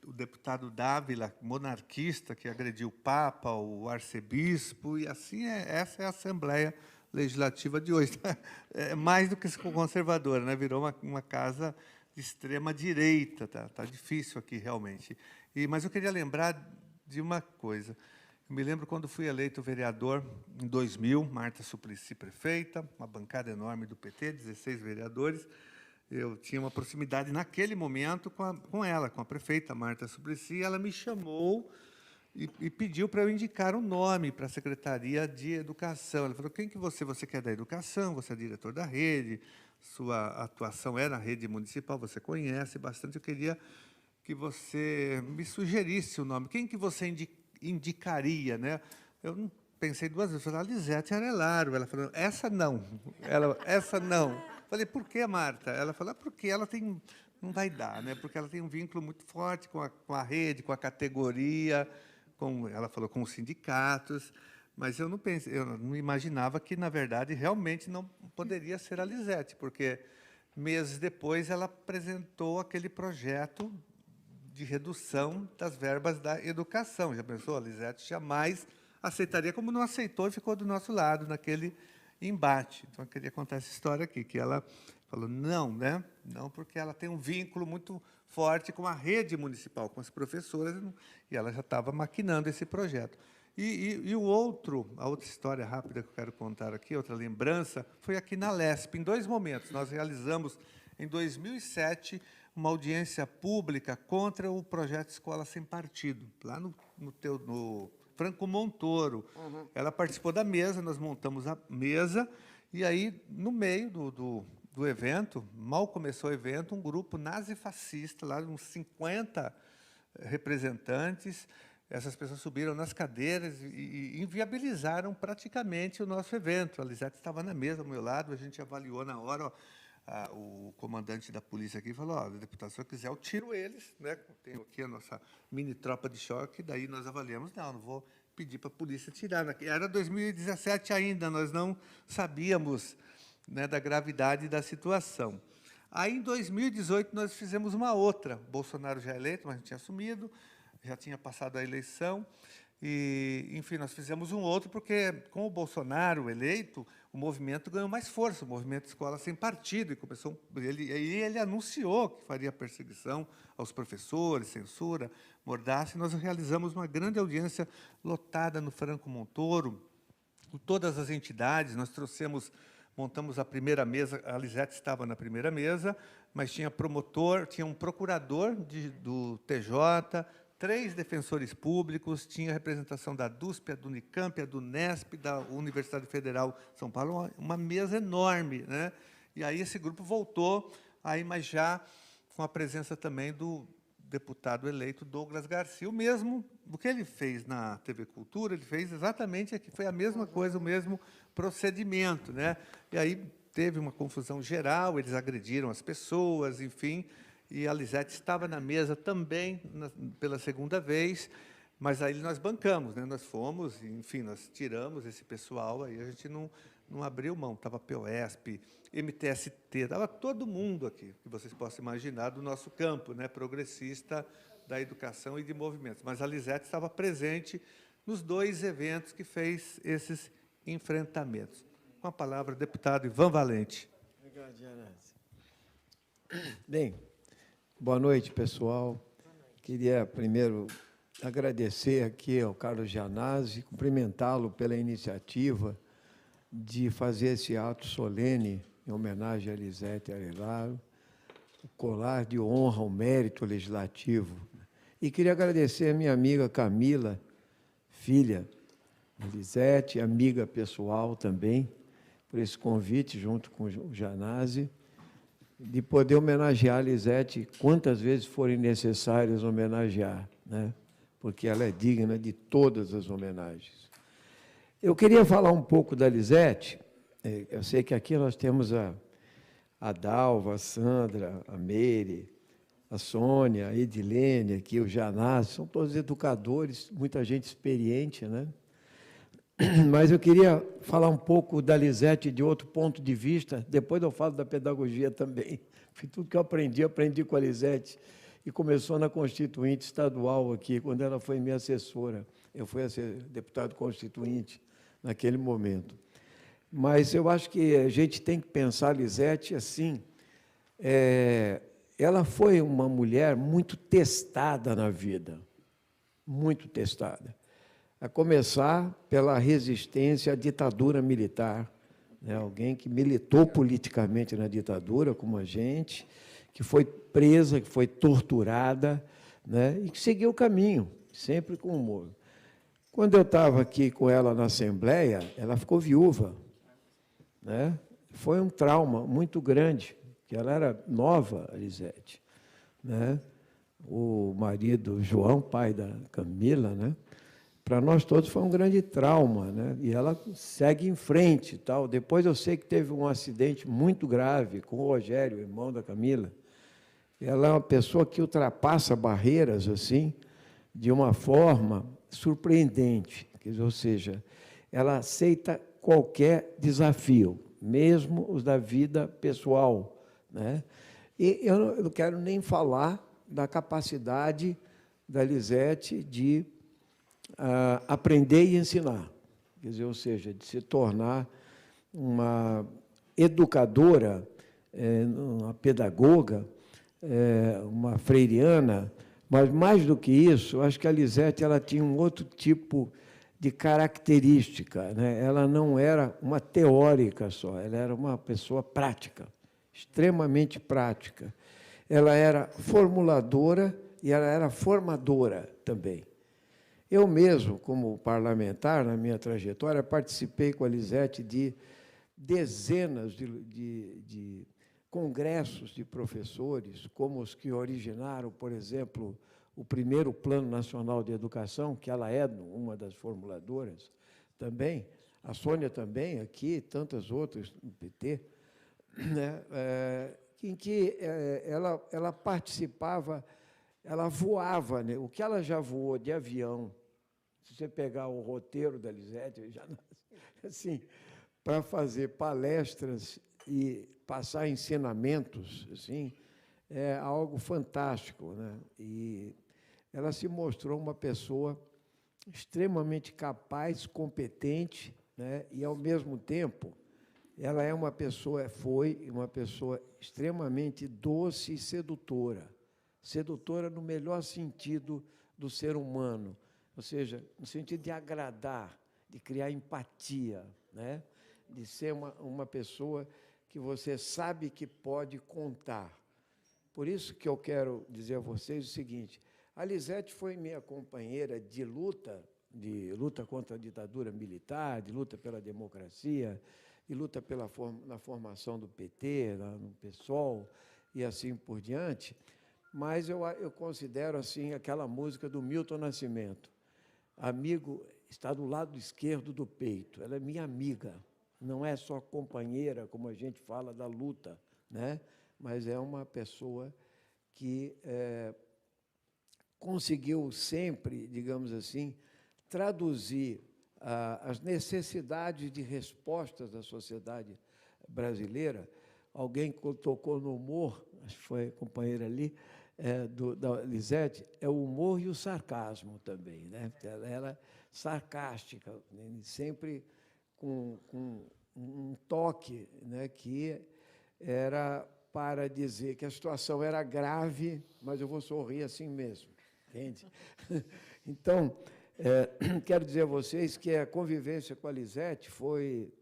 O deputado Dávila, monarquista, que agrediu o Papa, o arcebispo, e assim essa é a Assembleia Legislativa de hoje. É mais do que conservadora, né? Virou uma casa de extrema-direita. Tá difícil aqui, realmente. Mas eu queria lembrar de uma coisa. Eu me lembro quando fui eleito vereador, em 2000, Marta Suplicy prefeita, uma bancada enorme do PT, 16 vereadores. Eu tinha uma proximidade, naquele momento, com ela, com a prefeita Marta Suplicy. Ela me chamou e pediu para eu indicar um nome para a Secretaria de Educação. Ela falou, quem que você quer da educação, você é diretor da rede, sua atuação é na rede municipal, você conhece bastante, eu queria que você me sugerisse o nome. Quem que você indicaria, né? Eu não pensei duas vezes, eu falei, Lisete Arelaro. Ela falou, essa não. Essa não. Falei, por que, Marta? Ela falou, porque ela tem... Não vai dar, né? Porque ela tem um vínculo muito forte com a rede, com a categoria, ela falou, com os sindicatos, mas eu não imaginava que, na verdade, realmente não poderia ser a Lisete, porque meses depois ela apresentou aquele projeto de redução das verbas da educação. Já pensou? A Lisete jamais aceitaria, como não aceitou e ficou do nosso lado naquele embate. Então, eu queria contar essa história aqui, que ela falou, não, né? Não, porque ela tem um vínculo muito forte com a rede municipal, com as professoras, e ela já estava maquinando esse projeto. A outra história rápida que eu quero contar aqui, outra lembrança, foi aqui na LESP, em 2 momentos. Nós realizamos, em 2007, uma audiência pública contra o projeto Escola Sem Partido, lá no Franco Montoro. Uhum. Ela participou da mesa, nós montamos a mesa, e aí, no meio do evento, mal começou o evento, um grupo nazifascista, lá uns 50 representantes, essas pessoas subiram nas cadeiras e inviabilizaram praticamente o nosso evento. A Lisete estava na mesa, ao meu lado, a gente avaliou na hora, o comandante da polícia aqui falou, deputado, se eu quiser, eu tiro eles, né? Tenho aqui a nossa mini tropa de choque, daí nós avaliamos, não vou pedir para a polícia tirar. Era 2017 ainda, nós não sabíamos né, da gravidade da situação. Aí, em 2018, nós fizemos uma outra. Bolsonaro já eleito, mas não tinha assumido, já tinha passado a eleição. E, enfim, nós fizemos um outro, porque, com o Bolsonaro eleito, o movimento ganhou mais força, o movimento Escola Sem Partido, e começou, ele anunciou que faria perseguição aos professores, censura, mordaça, e nós realizamos uma grande audiência lotada no Franco Montoro, com todas as entidades. Nós montamos a primeira mesa, a Lisete estava na primeira mesa, mas tinha promotor, tinha um procurador do TJ, 3 defensores públicos, tinha representação da DUSP, do Unicamp, do Unesp, da Universidade Federal de São Paulo, uma mesa enorme, né? E aí esse grupo voltou, aí, mas já com a presença também do deputado eleito Douglas Garcia. O mesmo, o que ele fez na TV Cultura, ele fez exatamente aqui, foi a mesma coisa, o mesmo procedimento, né? E aí teve uma confusão geral, eles agrediram as pessoas, enfim, e a Lisete estava na mesa também pela segunda vez, mas aí nós bancamos, né? Nós fomos, enfim, nós tiramos esse pessoal, aí a gente não abriu mão, estava POSP, MTST, estava todo mundo aqui, que vocês possam imaginar, do nosso campo, né, progressista da educação e de movimentos. Mas a Lisete estava presente nos 2 eventos que fez esses enfrentamentos. Com a palavra, deputado Ivan Valente. Obrigado, Janazzi. Bem, boa noite, pessoal. Queria, primeiro, agradecer aqui ao Carlos Janazzi, cumprimentá-lo pela iniciativa de fazer esse ato solene em homenagem a Lisete Arelaro, o colar de honra ao mérito legislativo. E queria agradecer a minha amiga Camila, filha de Lisete, amiga pessoal também, por esse convite, junto com o Janazzi, de poder homenagear a Lisete quantas vezes forem necessárias homenagear, né? Porque ela é digna de todas as homenagens. Eu queria falar um pouco da Lisete. Eu sei que aqui nós temos a Dalva, a Sandra, a Meire, a Sônia, a Edilene, aqui, o Janazzi, são todos educadores, muita gente experiente, né? Mas eu queria falar um pouco da Lisete de outro ponto de vista, depois eu falo da pedagogia também. Foi tudo que eu aprendi com a Lisete, e começou na Constituinte Estadual aqui, quando ela foi minha assessora. Eu fui deputado constituinte naquele momento. Mas eu acho que a gente tem que pensar a Lisete assim. Ela foi uma mulher muito testada na vida, muito testada. A começar pela resistência à ditadura militar, né? Alguém que militou politicamente na ditadura, como a gente, que foi presa, que foi torturada, né? E que seguiu o caminho, sempre com humor. Quando eu estava aqui com ela na Assembleia, ela ficou viúva, né? Foi um trauma muito grande, que ela era nova, a Lisete, né? O marido João, pai da Camila, né? Para nós todos foi um grande trauma, né? E ela segue em frente, tal. Depois eu sei que teve um acidente muito grave com o Rogério, irmão da Camila. Ela é uma pessoa que ultrapassa barreiras assim de uma forma surpreendente, quer dizer, ou seja, ela aceita qualquer desafio, mesmo os da vida pessoal, né? E eu não quero nem falar da capacidade da Lisete de aprender e ensinar, quer dizer, ou seja, de se tornar uma educadora, uma pedagoga, uma freiriana, mas, mais do que isso, acho que a Lisete ela tinha um outro tipo de característica, né? Ela não era uma teórica só, ela era uma pessoa prática, extremamente prática. Ela era formuladora e ela era formadora também. Eu mesmo, como parlamentar, na minha trajetória, participei com a Lisete de dezenas de congressos de professores, como os que originaram, por exemplo, o primeiro Plano Nacional de Educação, que ela é uma das formuladoras também, a Sônia também, aqui, tantas outras no PT, né? Em que ela participava, ela voava, né? O que ela já voou de avião, se você pegar o roteiro da Lisete, já assim, para fazer palestras e passar ensinamentos, assim, é algo fantástico, né? E ela se mostrou uma pessoa extremamente capaz, competente, né? E, ao mesmo tempo, ela foi uma pessoa extremamente doce e sedutora. Sedutora no melhor sentido do ser humano, ou seja, no sentido de agradar, de criar empatia, né? De ser uma pessoa que você sabe que pode contar. Por isso que eu quero dizer a vocês o seguinte: a Lisete foi minha companheira de luta contra a ditadura militar, de luta pela democracia, de luta na formação do PT, no PSOL e assim por diante. Mas eu considero assim aquela música do Milton Nascimento: amigo está do lado esquerdo do peito. Ela é minha amiga, não é só companheira, como a gente fala da luta, né? Mas é uma pessoa que conseguiu sempre, digamos assim, traduzir as necessidades de respostas da sociedade brasileira. Alguém que tocou no humor, acho que foi a companheira ali, da Lisete, é o humor e o sarcasmo também, né? Ela era sarcástica, sempre com um toque, né, que era para dizer que a situação era grave, mas eu vou sorrir assim mesmo, entende? Então, quero dizer a vocês que a convivência com a Lisete foi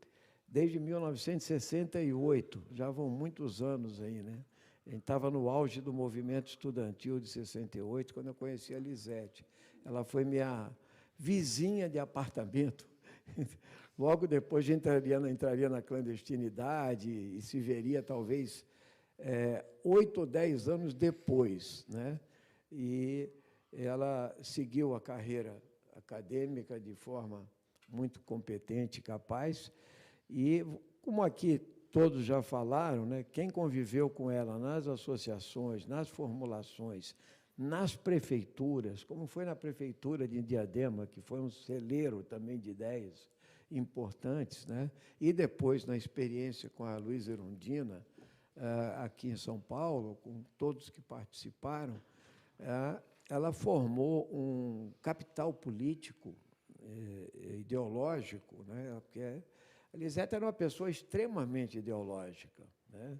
desde 1968, já vão muitos anos aí, né? A gente estava no auge do movimento estudantil de 68, quando eu conheci a Lisete. Ela foi minha vizinha de apartamento. Logo depois entraria na clandestinidade e se veria, talvez, 8 ou 10 anos depois, né? E ela seguiu a carreira acadêmica de forma muito competente e capaz. E, como aqui todos já falaram, né, quem conviveu com ela nas associações, nas formulações, nas prefeituras, como foi na prefeitura de Diadema, que foi um celeiro também de ideias importantes, né, e depois na experiência com a Luísa Erundina, aqui em São Paulo, com todos que participaram, ela formou um capital político, ideológico, né, porque a Lisete era uma pessoa extremamente ideológica, né?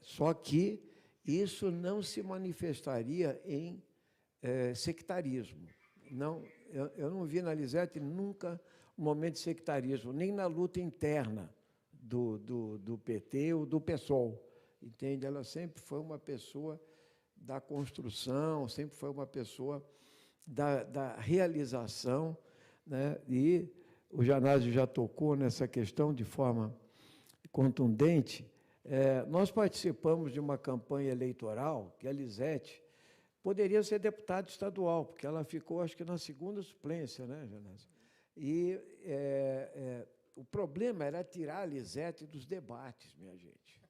Só que isso não se manifestaria em sectarismo. Não, eu não vi na Lisete nunca um momento de sectarismo, nem na luta interna do PT ou do PSOL. Entende? Ela sempre foi uma pessoa da construção, sempre foi uma pessoa da realização, né? E o Janásio já tocou nessa questão de forma contundente. Nós participamos de uma campanha eleitoral que a Lisete poderia ser deputada estadual, porque ela ficou, acho que, na segunda suplência, né, Janásio? E o problema era tirar a Lisete dos debates, minha gente.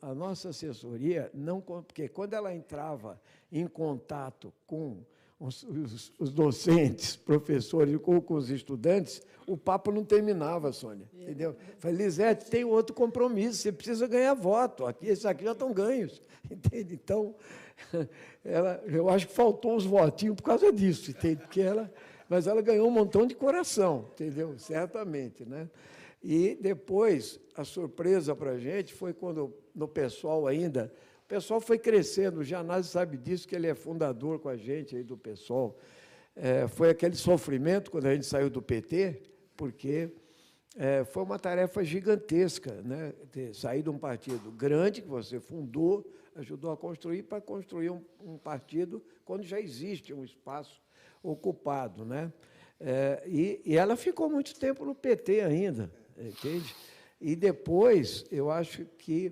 A nossa assessoria, não, porque quando ela entrava em contato com os docentes, professores, com os estudantes, o papo não terminava, Sônia, entendeu? Falei, Lisete, tem outro compromisso, você precisa ganhar voto, esses aqui já estão ganhos, entende? Então, eu acho que faltou uns votinhos por causa disso, entende? Mas ela ganhou um montão de coração, entendeu? Certamente, né? E depois, a surpresa para a gente foi quando, no PSOL ainda, o PSOL foi crescendo, o Janásio sabe disso, que ele é fundador com a gente aí do PSOL. Foi aquele sofrimento quando a gente saiu do PT, porque foi uma tarefa gigantesca, né? Sair de um partido grande, que você fundou, ajudou a construir, para construir um partido quando já existe um espaço ocupado, né? E ela ficou muito tempo no PT ainda, entende? E depois, eu acho que,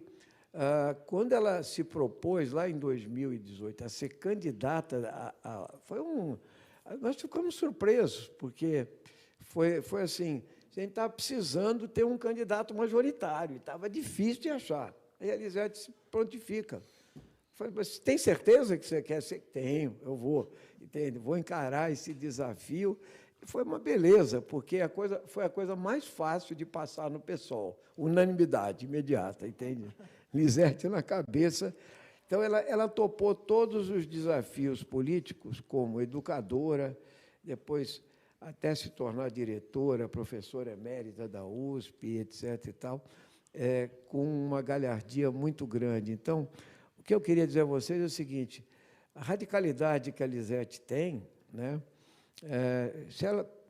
quando ela se propôs, lá em 2018, a ser candidata, nós ficamos surpresos, porque foi assim, a gente estava precisando ter um candidato majoritário, e estava difícil de achar. Aí a Lisete se prontifica. Falei, mas tem certeza que você quer ser? Tenho, eu vou. entende? Vou encarar esse desafio. E foi uma beleza, porque foi a coisa mais fácil de passar no PSOL, unanimidade imediata, entende? Lisete na cabeça. Então, ela topou todos os desafios políticos, como educadora, depois até se tornar diretora, professora emérita da USP, etc. e tal, com uma galhardia muito grande. Então, o que eu queria dizer a vocês é o seguinte: a radicalidade que a Lisete tem, né,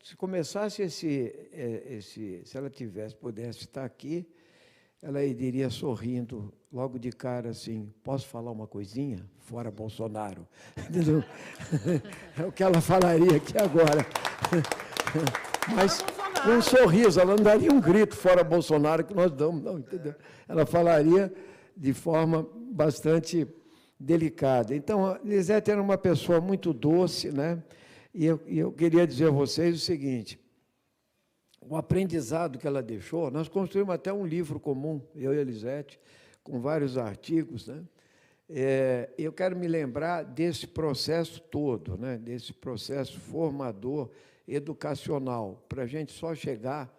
se começasse se ela pudesse estar aqui, ela iria sorrindo logo de cara assim: posso falar uma coisinha? Fora Bolsonaro. Entendeu? É o que ela falaria aqui agora. Mas com um sorriso, ela não daria um grito fora Bolsonaro que nós damos, não, entendeu? Ela falaria de forma bastante delicada. Então, a Lisete era uma pessoa muito doce, né? E eu queria dizer a vocês o seguinte: o aprendizado que ela deixou, nós construímos até um livro comum, eu e a Lisete, com vários artigos, né? Eu quero me lembrar desse processo todo, né? Desse processo formador, educacional, para a gente só chegar,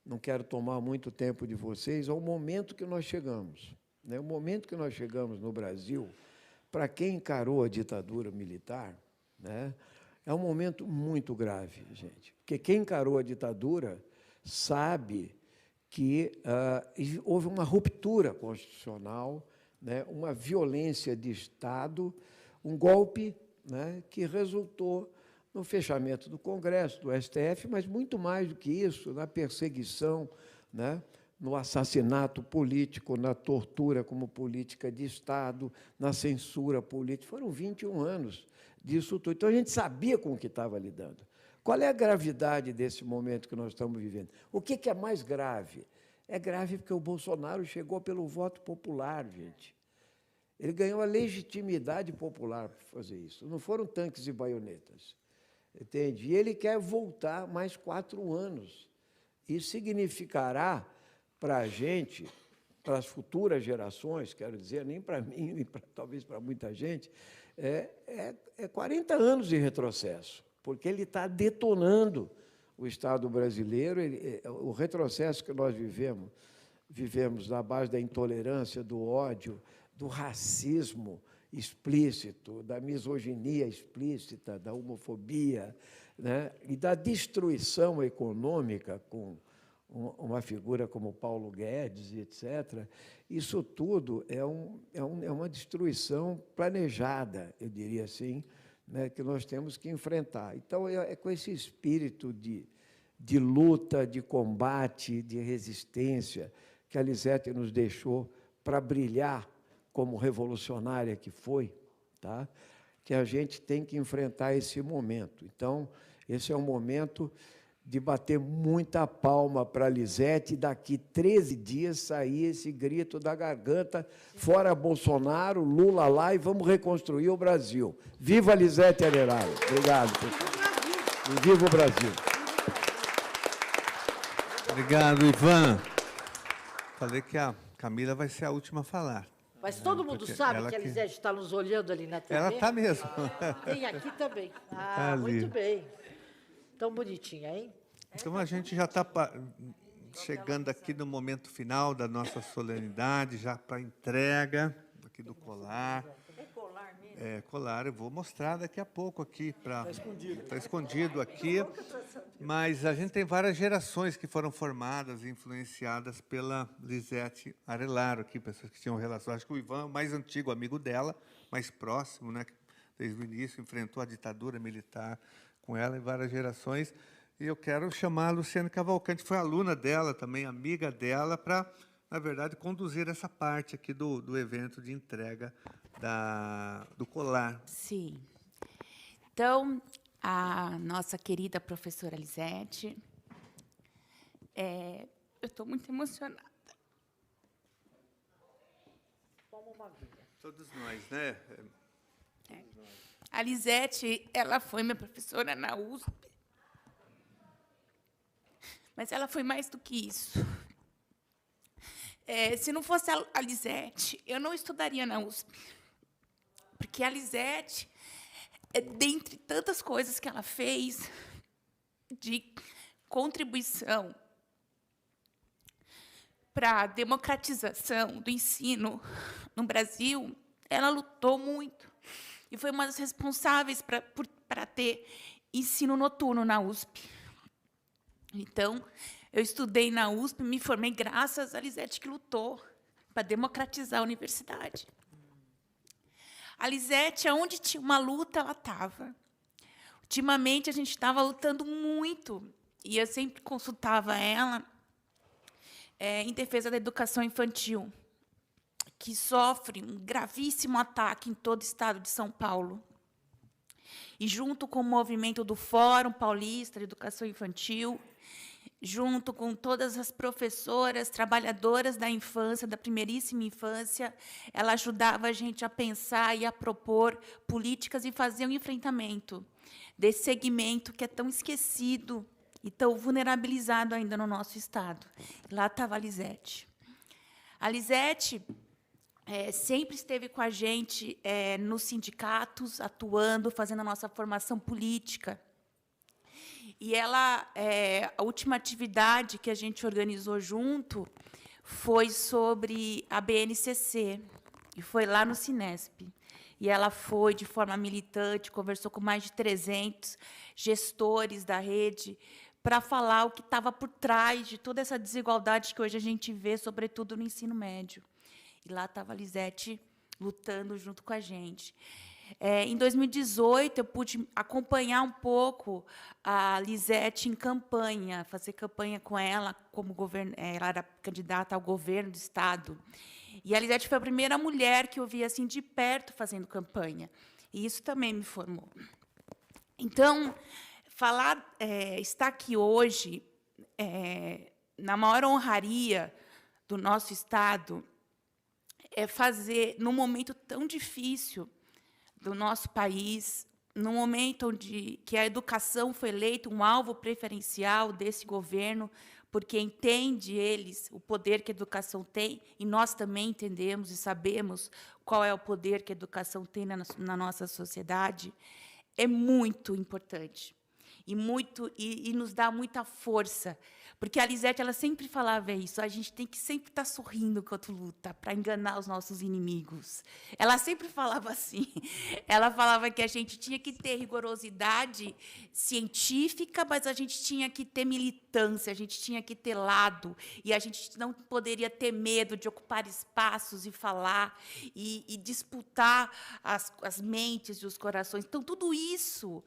não quero tomar muito tempo de vocês, ao momento que nós chegamos, né? O momento que nós chegamos no Brasil, para quem encarou a ditadura militar, né, é um momento muito grave, gente, porque quem encarou a ditadura sabe que houve uma ruptura constitucional, né, uma violência de Estado, um golpe, né, que resultou no fechamento do Congresso, do STF, mas muito mais do que isso, na perseguição, né, no assassinato político, na tortura como política de Estado, na censura política. Foram 21 anos disso tudo. Então, a gente sabia com o que estava lidando. Qual é a gravidade desse momento que nós estamos vivendo? O que é mais grave? É grave porque o Bolsonaro chegou pelo voto popular, gente. Ele ganhou a legitimidade popular para fazer isso. Não foram tanques e baionetas. Entende? E ele quer voltar mais 4 anos. Isso significará para a gente, para as futuras gerações, quero dizer, nem para mim, nem talvez para muita gente, 40 anos de retrocesso, porque ele está detonando o Estado brasileiro. O retrocesso que nós vivemos na base da intolerância, do ódio, do racismo explícito, da misoginia explícita, da homofobia, né, e da destruição econômica com uma figura como Paulo Guedes, etc., isso tudo é uma destruição planejada, eu diria assim, né, que nós temos que enfrentar. Então, é com esse espírito de luta, de combate, de resistência, que a Lisete nos deixou para brilhar como revolucionária que foi, tá? Que a gente tem que enfrentar esse momento. Então, esse é um momento de bater muita palma para a Lisete, e daqui 13 dias sair esse grito da garganta: fora Bolsonaro, Lula lá, e vamos reconstruir o Brasil. Viva a Lisete Arelaro. Obrigado, pessoal. E viva o Brasil. Obrigado, Ivan. Falei que a Camila vai ser a última a falar. Mas todo mundo sabe que a Lisete está nos olhando ali na TV? Ela está mesmo. Tem aqui também. Ali. Muito bem. Tão bonitinha, hein? Então, a gente já está chegando aqui no momento final da nossa solenidade, já para a entrega aqui do colar. É colar mesmo? É, colar, eu vou mostrar daqui a pouco aqui. Está escondido aqui, mas a gente tem várias gerações que foram formadas e influenciadas pela Lisete Arelaro, aqui, pessoas que tinham relação. Acho que o Ivan é o mais antigo amigo dela, mais próximo, né, desde o início, enfrentou a ditadura militar com ela em várias gerações. E eu quero chamar a Luciane Cavalcante, que foi aluna dela também, amiga dela, para, na verdade, conduzir essa parte aqui do evento de entrega do colar. Sim. Então, a nossa querida professora Lisete, eu estou muito emocionada. Todos nós, né? A Lisete, ela foi minha professora na USP, mas ela foi mais do que isso. Se não fosse a Lisete, eu não estudaria na USP, porque a Lisete, dentre tantas coisas que ela fez de contribuição para a democratização do ensino no Brasil, ela lutou muito e foi uma das responsáveis para ter ensino noturno na USP. Então, eu estudei na USP, me formei graças a Lisete, que lutou para democratizar a universidade. A Lisete, onde tinha uma luta, ela estava. Ultimamente, a gente estava lutando muito, e eu sempre consultava ela em defesa da educação infantil, que sofre um gravíssimo ataque em todo o estado de São Paulo. E, junto com o movimento do Fórum Paulista de Educação Infantil, junto com todas as professoras, trabalhadoras da infância, da primeiríssima infância, ela ajudava a gente a pensar e a propor políticas e fazer um enfrentamento desse segmento que é tão esquecido e tão vulnerabilizado ainda no nosso Estado. Lá estava a Lisete. A Lisete sempre esteve com a gente nos sindicatos, atuando, fazendo a nossa formação política. E ela, a última atividade que a gente organizou junto foi sobre a BNCC, e foi lá no Cinesp. E ela foi de forma militante, conversou com mais de 300 gestores da rede para falar o que estava por trás de toda essa desigualdade que hoje a gente vê, sobretudo no ensino médio. E lá estava a Lisete lutando junto com a gente. Em 2018, eu pude acompanhar um pouco a Lisete em campanha, fazer campanha com ela, como ela era candidata ao governo do Estado. E a Lisete foi a primeira mulher que eu vi assim, de perto fazendo campanha. E isso também me formou. Então, estar aqui hoje, na maior honraria do nosso Estado, é fazer, num momento tão difícil do nosso país, no momento que a educação foi eleita um alvo preferencial desse governo, porque entende eles o poder que a educação tem, e nós também entendemos e sabemos qual é o poder que a educação tem na nossa sociedade, é muito importante. E nos dá muita força. Porque a Lisete, ela sempre falava isso, a gente tem que sempre estar sorrindo enquanto luta, para enganar os nossos inimigos. Ela sempre falava assim, ela falava que a gente tinha que ter rigorosidade científica, mas a gente tinha que ter militância, a gente tinha que ter lado, e a gente não poderia ter medo de ocupar espaços e falar, e disputar as mentes e os corações. Então, tudo isso,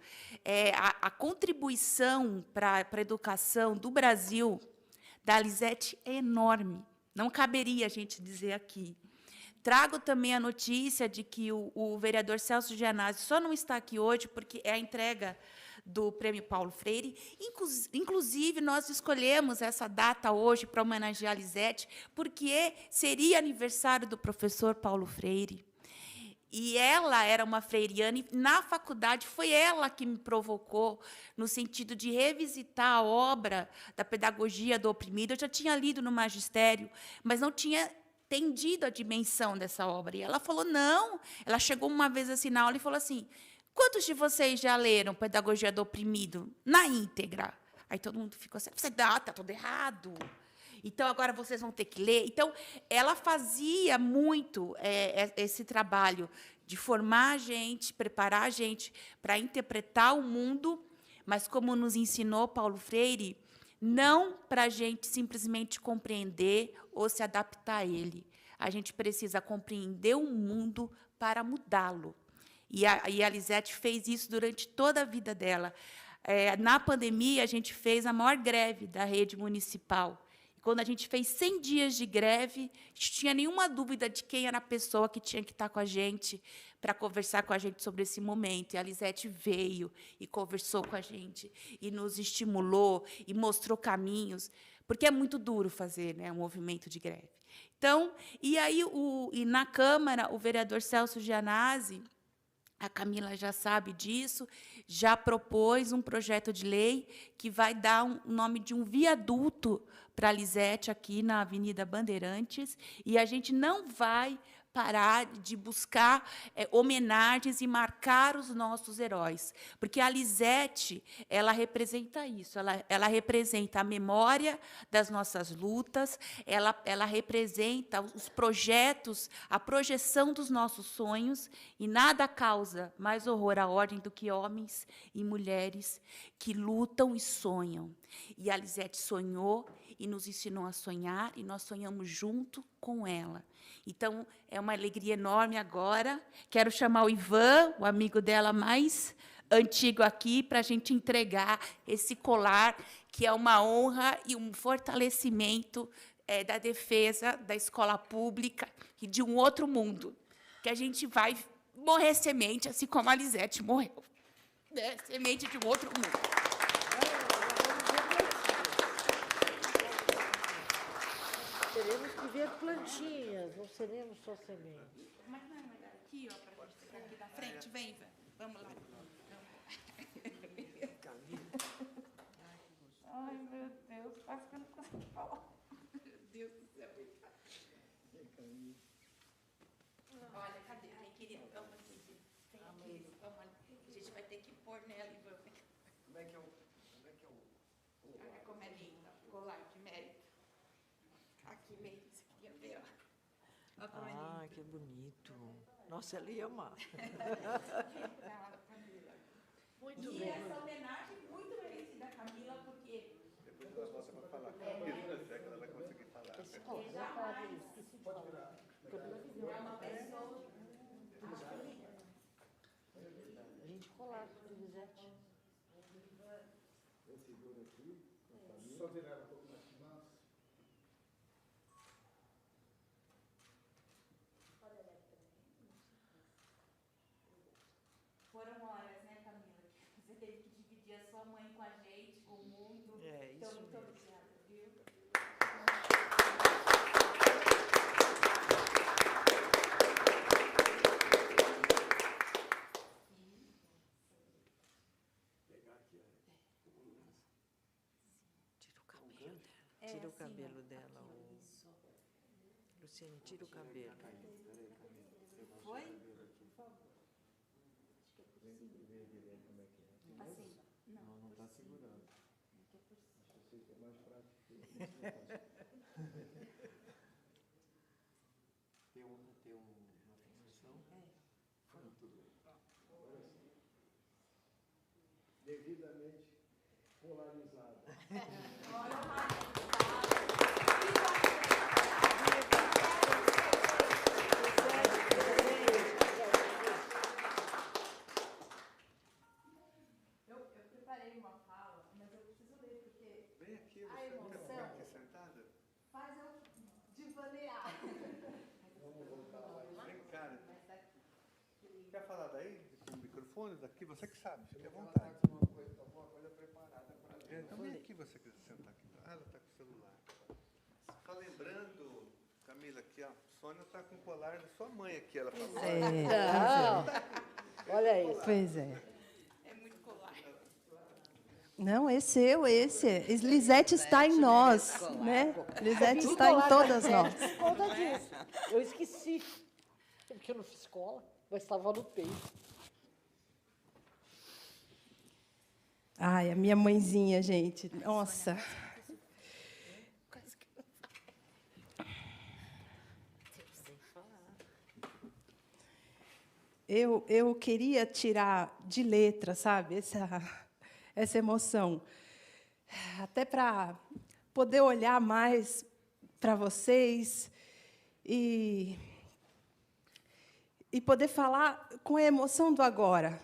a contribuição para a educação do Brasil, da Lisete, é enorme. Não caberia a gente dizer aqui. Trago também a notícia de que o vereador Celso Gianazzi só não está aqui hoje porque é a entrega do Prêmio Paulo Freire. Inclusive, nós escolhemos essa data hoje para homenagear a Lisete, porque seria aniversário do professor Paulo Freire. E ela era uma freiriana, e na faculdade foi ela que me provocou, no sentido de revisitar a obra da pedagogia do oprimido. Eu já tinha lido no magistério, mas não tinha entendido a dimensão dessa obra. E ela falou, não. Ela chegou uma vez assim na aula e falou assim, quantos de vocês já leram Pedagogia do Oprimido na íntegra? Aí todo mundo ficou assim, você está tudo errado. Então, agora vocês vão ter que ler. Então, ela fazia muito esse trabalho de formar a gente, preparar a gente para interpretar o mundo, mas, como nos ensinou Paulo Freire, não para a gente simplesmente compreender ou se adaptar a ele. A gente precisa compreender o mundo para mudá-lo. E a Lisete fez isso durante toda a vida dela. Na pandemia, a gente fez a maior greve da rede municipal. Quando a gente fez 100 dias de greve, a gente não tinha nenhuma dúvida de quem era a pessoa que tinha que estar com a gente para conversar com a gente sobre esse momento. E a Lisete veio e conversou com a gente, e nos estimulou, e mostrou caminhos, porque é muito duro fazer, né, um movimento de greve. Então, e na Câmara, o vereador Celso Gianazzi, a Camila já sabe disso, já propôs um projeto de lei que vai dar o nome de um viaduto para a Lisete aqui na Avenida Bandeirantes, e a gente não vai parar de buscar homenagens e marcar os nossos heróis. Porque a Lisete, ela representa isso, ela representa a memória das nossas lutas, ela representa os projetos, a projeção dos nossos sonhos, e nada causa mais horror à ordem do que homens e mulheres que lutam e sonham. E a Lisete sonhou e nos ensinou a sonhar, e nós sonhamos junto com ela. Então, é uma alegria enorme agora. Quero chamar o Ivan, o amigo dela mais antigo aqui, para a gente entregar esse colar, que é uma honra e um fortalecimento da defesa da escola pública e de um outro mundo, que a gente vai morrer semente, assim como a Lisete morreu. Semente de um outro mundo. Teremos que ver plantinhas, não seremos só sementes. Mas não, aqui, ó, para a gente ficar aqui na frente. Vem, Ivan. Vamos lá. Ai, meu Deus, quase que eu não consigo falar. Meu Deus do céu. Olha, cadê? Ai, querido, vamos aqui. Vem aqui. Vamos ali. A gente vai ter que pôr nela, Ivan. Como é que é o... Olha como é lindo. Colar de mérito. Aqui mesmo, você queria ver, ó. Olha como é lindo. Ah, que bonito. Nossa, ela ia amar. Muito E bem. essa homenagem muito merecida à Camila, porque Depois ela volta para falar. É que ela vai conseguir falar. Esqueci de falar. é uma pessoa. A gente colar, Lisete. Só virar um pouco mais de mãos. Foram horas, né, Camila? Você teve que dividir a sua mãe com a gente, com o mundo. É, Então, isso muito mesmo. obrigada, viu? Tira o cabelo dela. Tira o cabelo dela. Luciane, tira o cabelo. Foi? Não está segurando. Acho que é mais prático. Tem uma fixação? Tudo bem. Agora sim. Devidamente polarizado. Eu preparei uma fala, mas eu preciso ler, porque Vem aqui, a você quer emoção ficar aqui sentada? faz eu divanear. Vem, cara. Quer falar daí? Do microfone, daqui? Você que sabe, fique à vontade. Alguma coisa preparada para Então vem aqui, você quiser sentar aqui. Ah, ela está com o celular. Só lembrando, Camila, que a Sônia está com o colar da sua mãe aqui, ela falou. Olha isso. Pois é. É muito colar. Não, é seu, esse. Lisete está em nós, né? Lisete está em todas nós. Por conta disso. Eu esqueci. Porque eu não fiz cola, mas estava no peito. Ai, a minha mãezinha, gente. Nossa. Eu queria tirar de letra, sabe, essa emoção. Até para poder olhar mais para vocês e poder falar com a emoção do agora.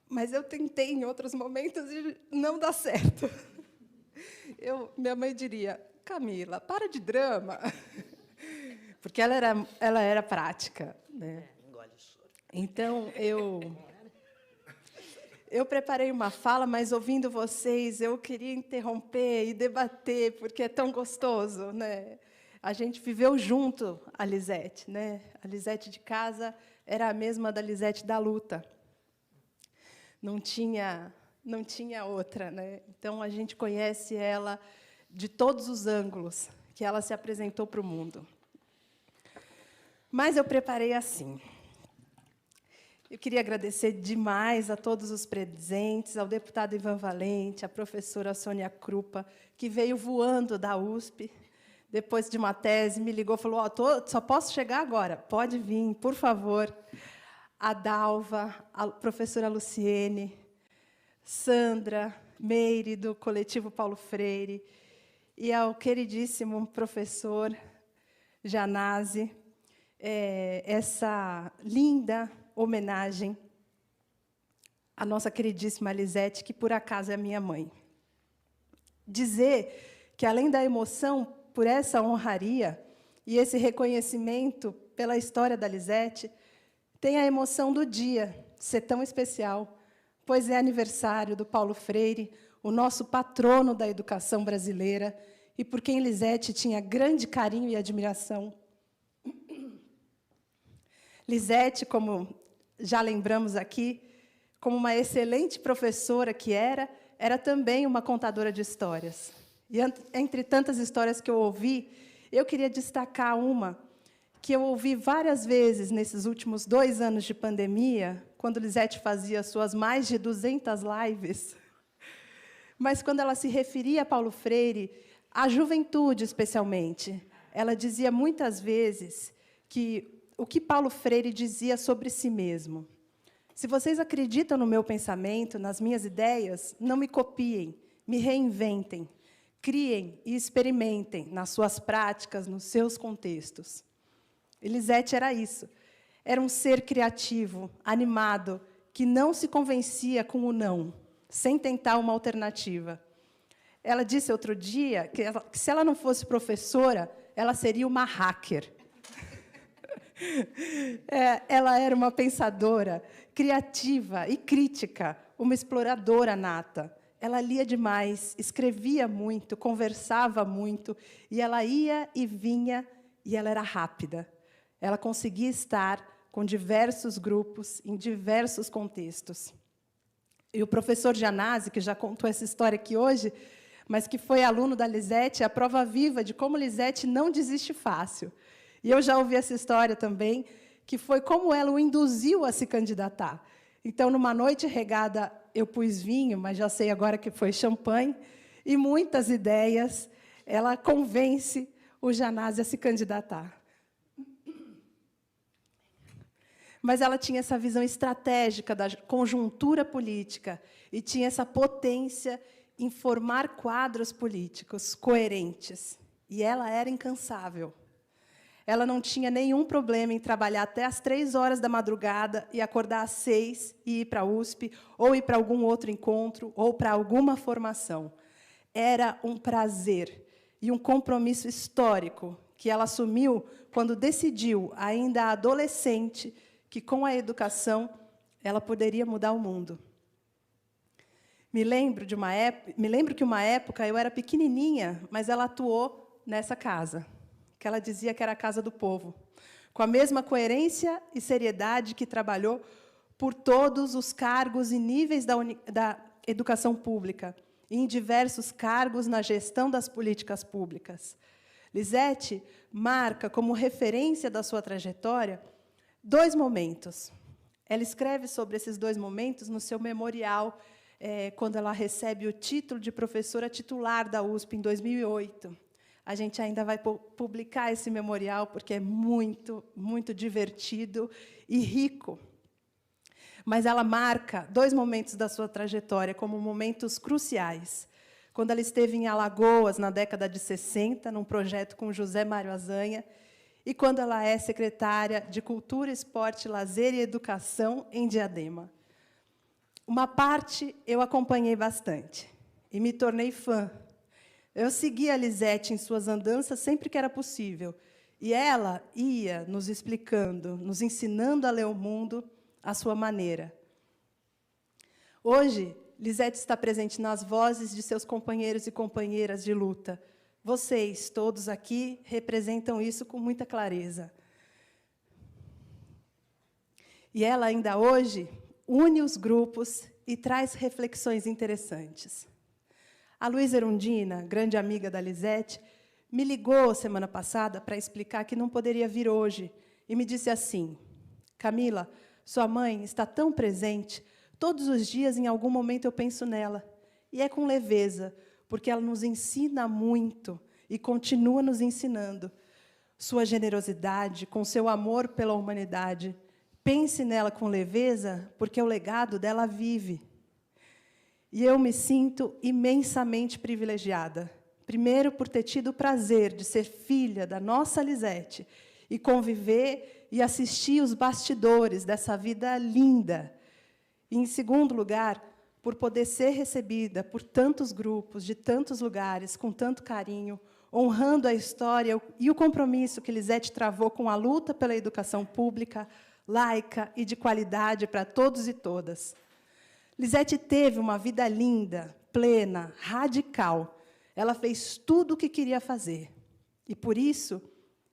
Mas eu tentei em outros momentos e não dá certo. Minha mãe diria, Camila, para de drama. Porque ela era prática, né? Engole o choro. Então, eu preparei uma fala, mas ouvindo vocês, eu queria interromper e debater, porque é tão gostoso, né? A gente viveu junto a Lisete, né? A Lisete de casa era a mesma da Lisete da luta. Não tinha outra, né? Então a gente conhece ela de todos os ângulos que ela se apresentou para o mundo. Mas eu preparei assim. Eu queria agradecer demais a todos os presentes, ao deputado Ivan Valente, à professora Sônia Krupa, que veio voando da USP, depois de uma tese, me ligou e falou, só posso chegar agora, pode vir, por favor. A Dalva, a professora Luciene, Sandra, Meire, do Coletivo Paulo Freire, e ao queridíssimo professor Janazzi, essa linda homenagem à nossa queridíssima Lisete, que, por acaso, é minha mãe. Dizer que, além da emoção por essa honraria e esse reconhecimento pela história da Lisete, tem a emoção do dia ser tão especial, pois é aniversário do Paulo Freire, o nosso patrono da educação brasileira, e por quem Lisete tinha grande carinho e admiração. Lisete, como já lembramos aqui, como uma excelente professora que era também uma contadora de histórias. E, entre tantas histórias que eu ouvi, eu queria destacar uma que eu ouvi várias vezes nesses últimos 2 anos de pandemia, quando Lisete fazia suas mais de 200 lives. Mas, quando ela se referia a Paulo Freire, à juventude, especialmente, ela dizia muitas vezes que o que Paulo Freire dizia sobre si mesmo. Se vocês acreditam no meu pensamento, nas minhas ideias, não me copiem, me reinventem, criem e experimentem nas suas práticas, nos seus contextos. E Lisete era isso. Era um ser criativo, animado, que não se convencia com o não, sem tentar uma alternativa. Ela disse outro dia que se ela não fosse professora, ela seria uma hacker. Ela era uma pensadora, criativa e crítica, uma exploradora nata. Ela lia demais, escrevia muito, conversava muito, e ela ia e vinha, e ela era rápida. Ela conseguia estar com diversos grupos, em diversos contextos. E o professor Janazzi, que já contou essa história aqui hoje, mas que foi aluno da Lisete, é a prova viva de como Lisete não desiste fácil. E eu já ouvi essa história também, que foi como ela o induziu a se candidatar. Então, numa noite regada, eu pus vinho, mas já sei agora que foi champanhe, e muitas ideias, ela convence o Janazzi a se candidatar. Mas ela tinha essa visão estratégica da conjuntura política e tinha essa potência em formar quadros políticos coerentes. E ela era incansável. Ela não tinha nenhum problema em trabalhar até às 3 horas da madrugada e acordar às 6 e ir para a USP, ou ir para algum outro encontro, ou para alguma formação. Era um prazer e um compromisso histórico que ela assumiu quando decidiu, ainda adolescente, que, com a educação, ela poderia mudar o mundo. Me lembro que, uma época, eu era pequenininha, mas ela atuou nessa casa, que ela dizia que era a casa do povo, com a mesma coerência e seriedade que trabalhou por todos os cargos e níveis da educação pública, e em diversos cargos na gestão das políticas públicas. Lisete marca, como referência da sua trajetória, 2 momentos. Ela escreve sobre esses 2 momentos no seu memorial, quando ela recebe o título de professora titular da USP, em 2008. A gente ainda vai publicar esse memorial, porque é muito, muito divertido e rico. Mas ela marca 2 momentos da sua trajetória como momentos cruciais. Quando ela esteve em Alagoas, na década de 60, num projeto com José Mário Azanha, e quando ela é secretária de Cultura, Esporte, Lazer e Educação em Diadema. Uma parte eu acompanhei bastante e me tornei fã. Eu seguia a Lisete em suas andanças sempre que era possível, e ela ia nos explicando, nos ensinando a ler o mundo à sua maneira. Hoje, Lisete está presente nas vozes de seus companheiros e companheiras de luta. Vocês, todos aqui, representam isso com muita clareza. E ela, ainda hoje, une os grupos e traz reflexões interessantes. A Luísa Erundina, grande amiga da Lisete, me ligou semana passada para explicar que não poderia vir hoje, e me disse assim: Camila, sua mãe está tão presente, todos os dias, em algum momento, eu penso nela. E é com leveza, porque ela nos ensina muito e continua nos ensinando. Sua generosidade, com seu amor pela humanidade. Pense nela com leveza, porque o legado dela vive. E eu me sinto imensamente privilegiada. Primeiro, por ter tido o prazer de ser filha da nossa Lisete e conviver e assistir os bastidores dessa vida linda. E, em segundo lugar, por poder ser recebida por tantos grupos, de tantos lugares, com tanto carinho, honrando a história e o compromisso que Lisete travou com a luta pela educação pública, laica e de qualidade para todos e todas. Lisete teve uma vida linda, plena, radical. Ela fez tudo o que queria fazer. E, por isso,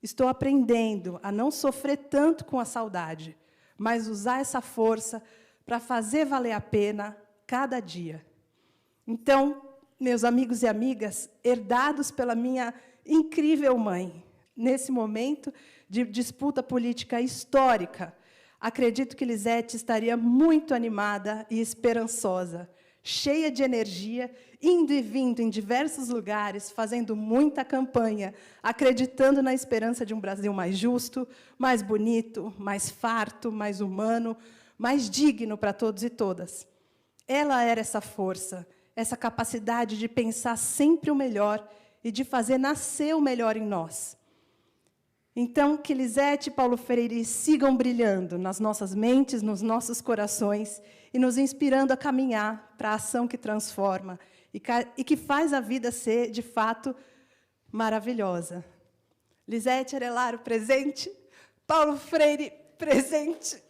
estou aprendendo a não sofrer tanto com a saudade, mas usar essa força para fazer valer a pena cada dia. Então, meus amigos e amigas, herdados pela minha incrível mãe, nesse momento de disputa política histórica, acredito que Lisete estaria muito animada e esperançosa, cheia de energia, indo e vindo em diversos lugares, fazendo muita campanha, acreditando na esperança de um Brasil mais justo, mais bonito, mais farto, mais humano, mais digno para todos e todas. Ela era essa força, essa capacidade de pensar sempre o melhor e de fazer nascer o melhor em nós. Então, que Lisete e Paulo Freire sigam brilhando nas nossas mentes, nos nossos corações, e nos inspirando a caminhar para a ação que transforma e que faz a vida ser, de fato, maravilhosa. Lisete Arelaro, presente. Paulo Freire, presente.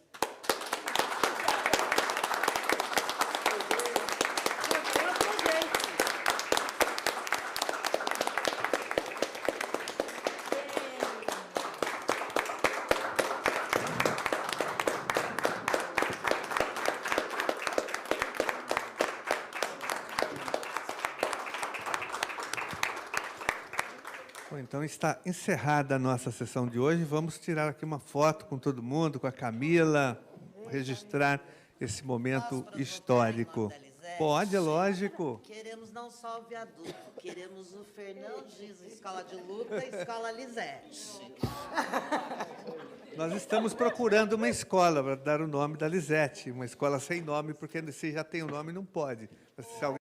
Bom, então está encerrada a nossa sessão de hoje. Vamos tirar aqui uma foto com todo mundo, com a Camila, registrar esse momento histórico. Pode, é lógico. Queremos não só o viaduto, queremos o Fernão Giz, Escola de Luta e Escola Lisete. Nós estamos procurando uma escola para dar o nome da Lisete, uma escola sem nome, porque se já tem o nome, não pode. Se alguém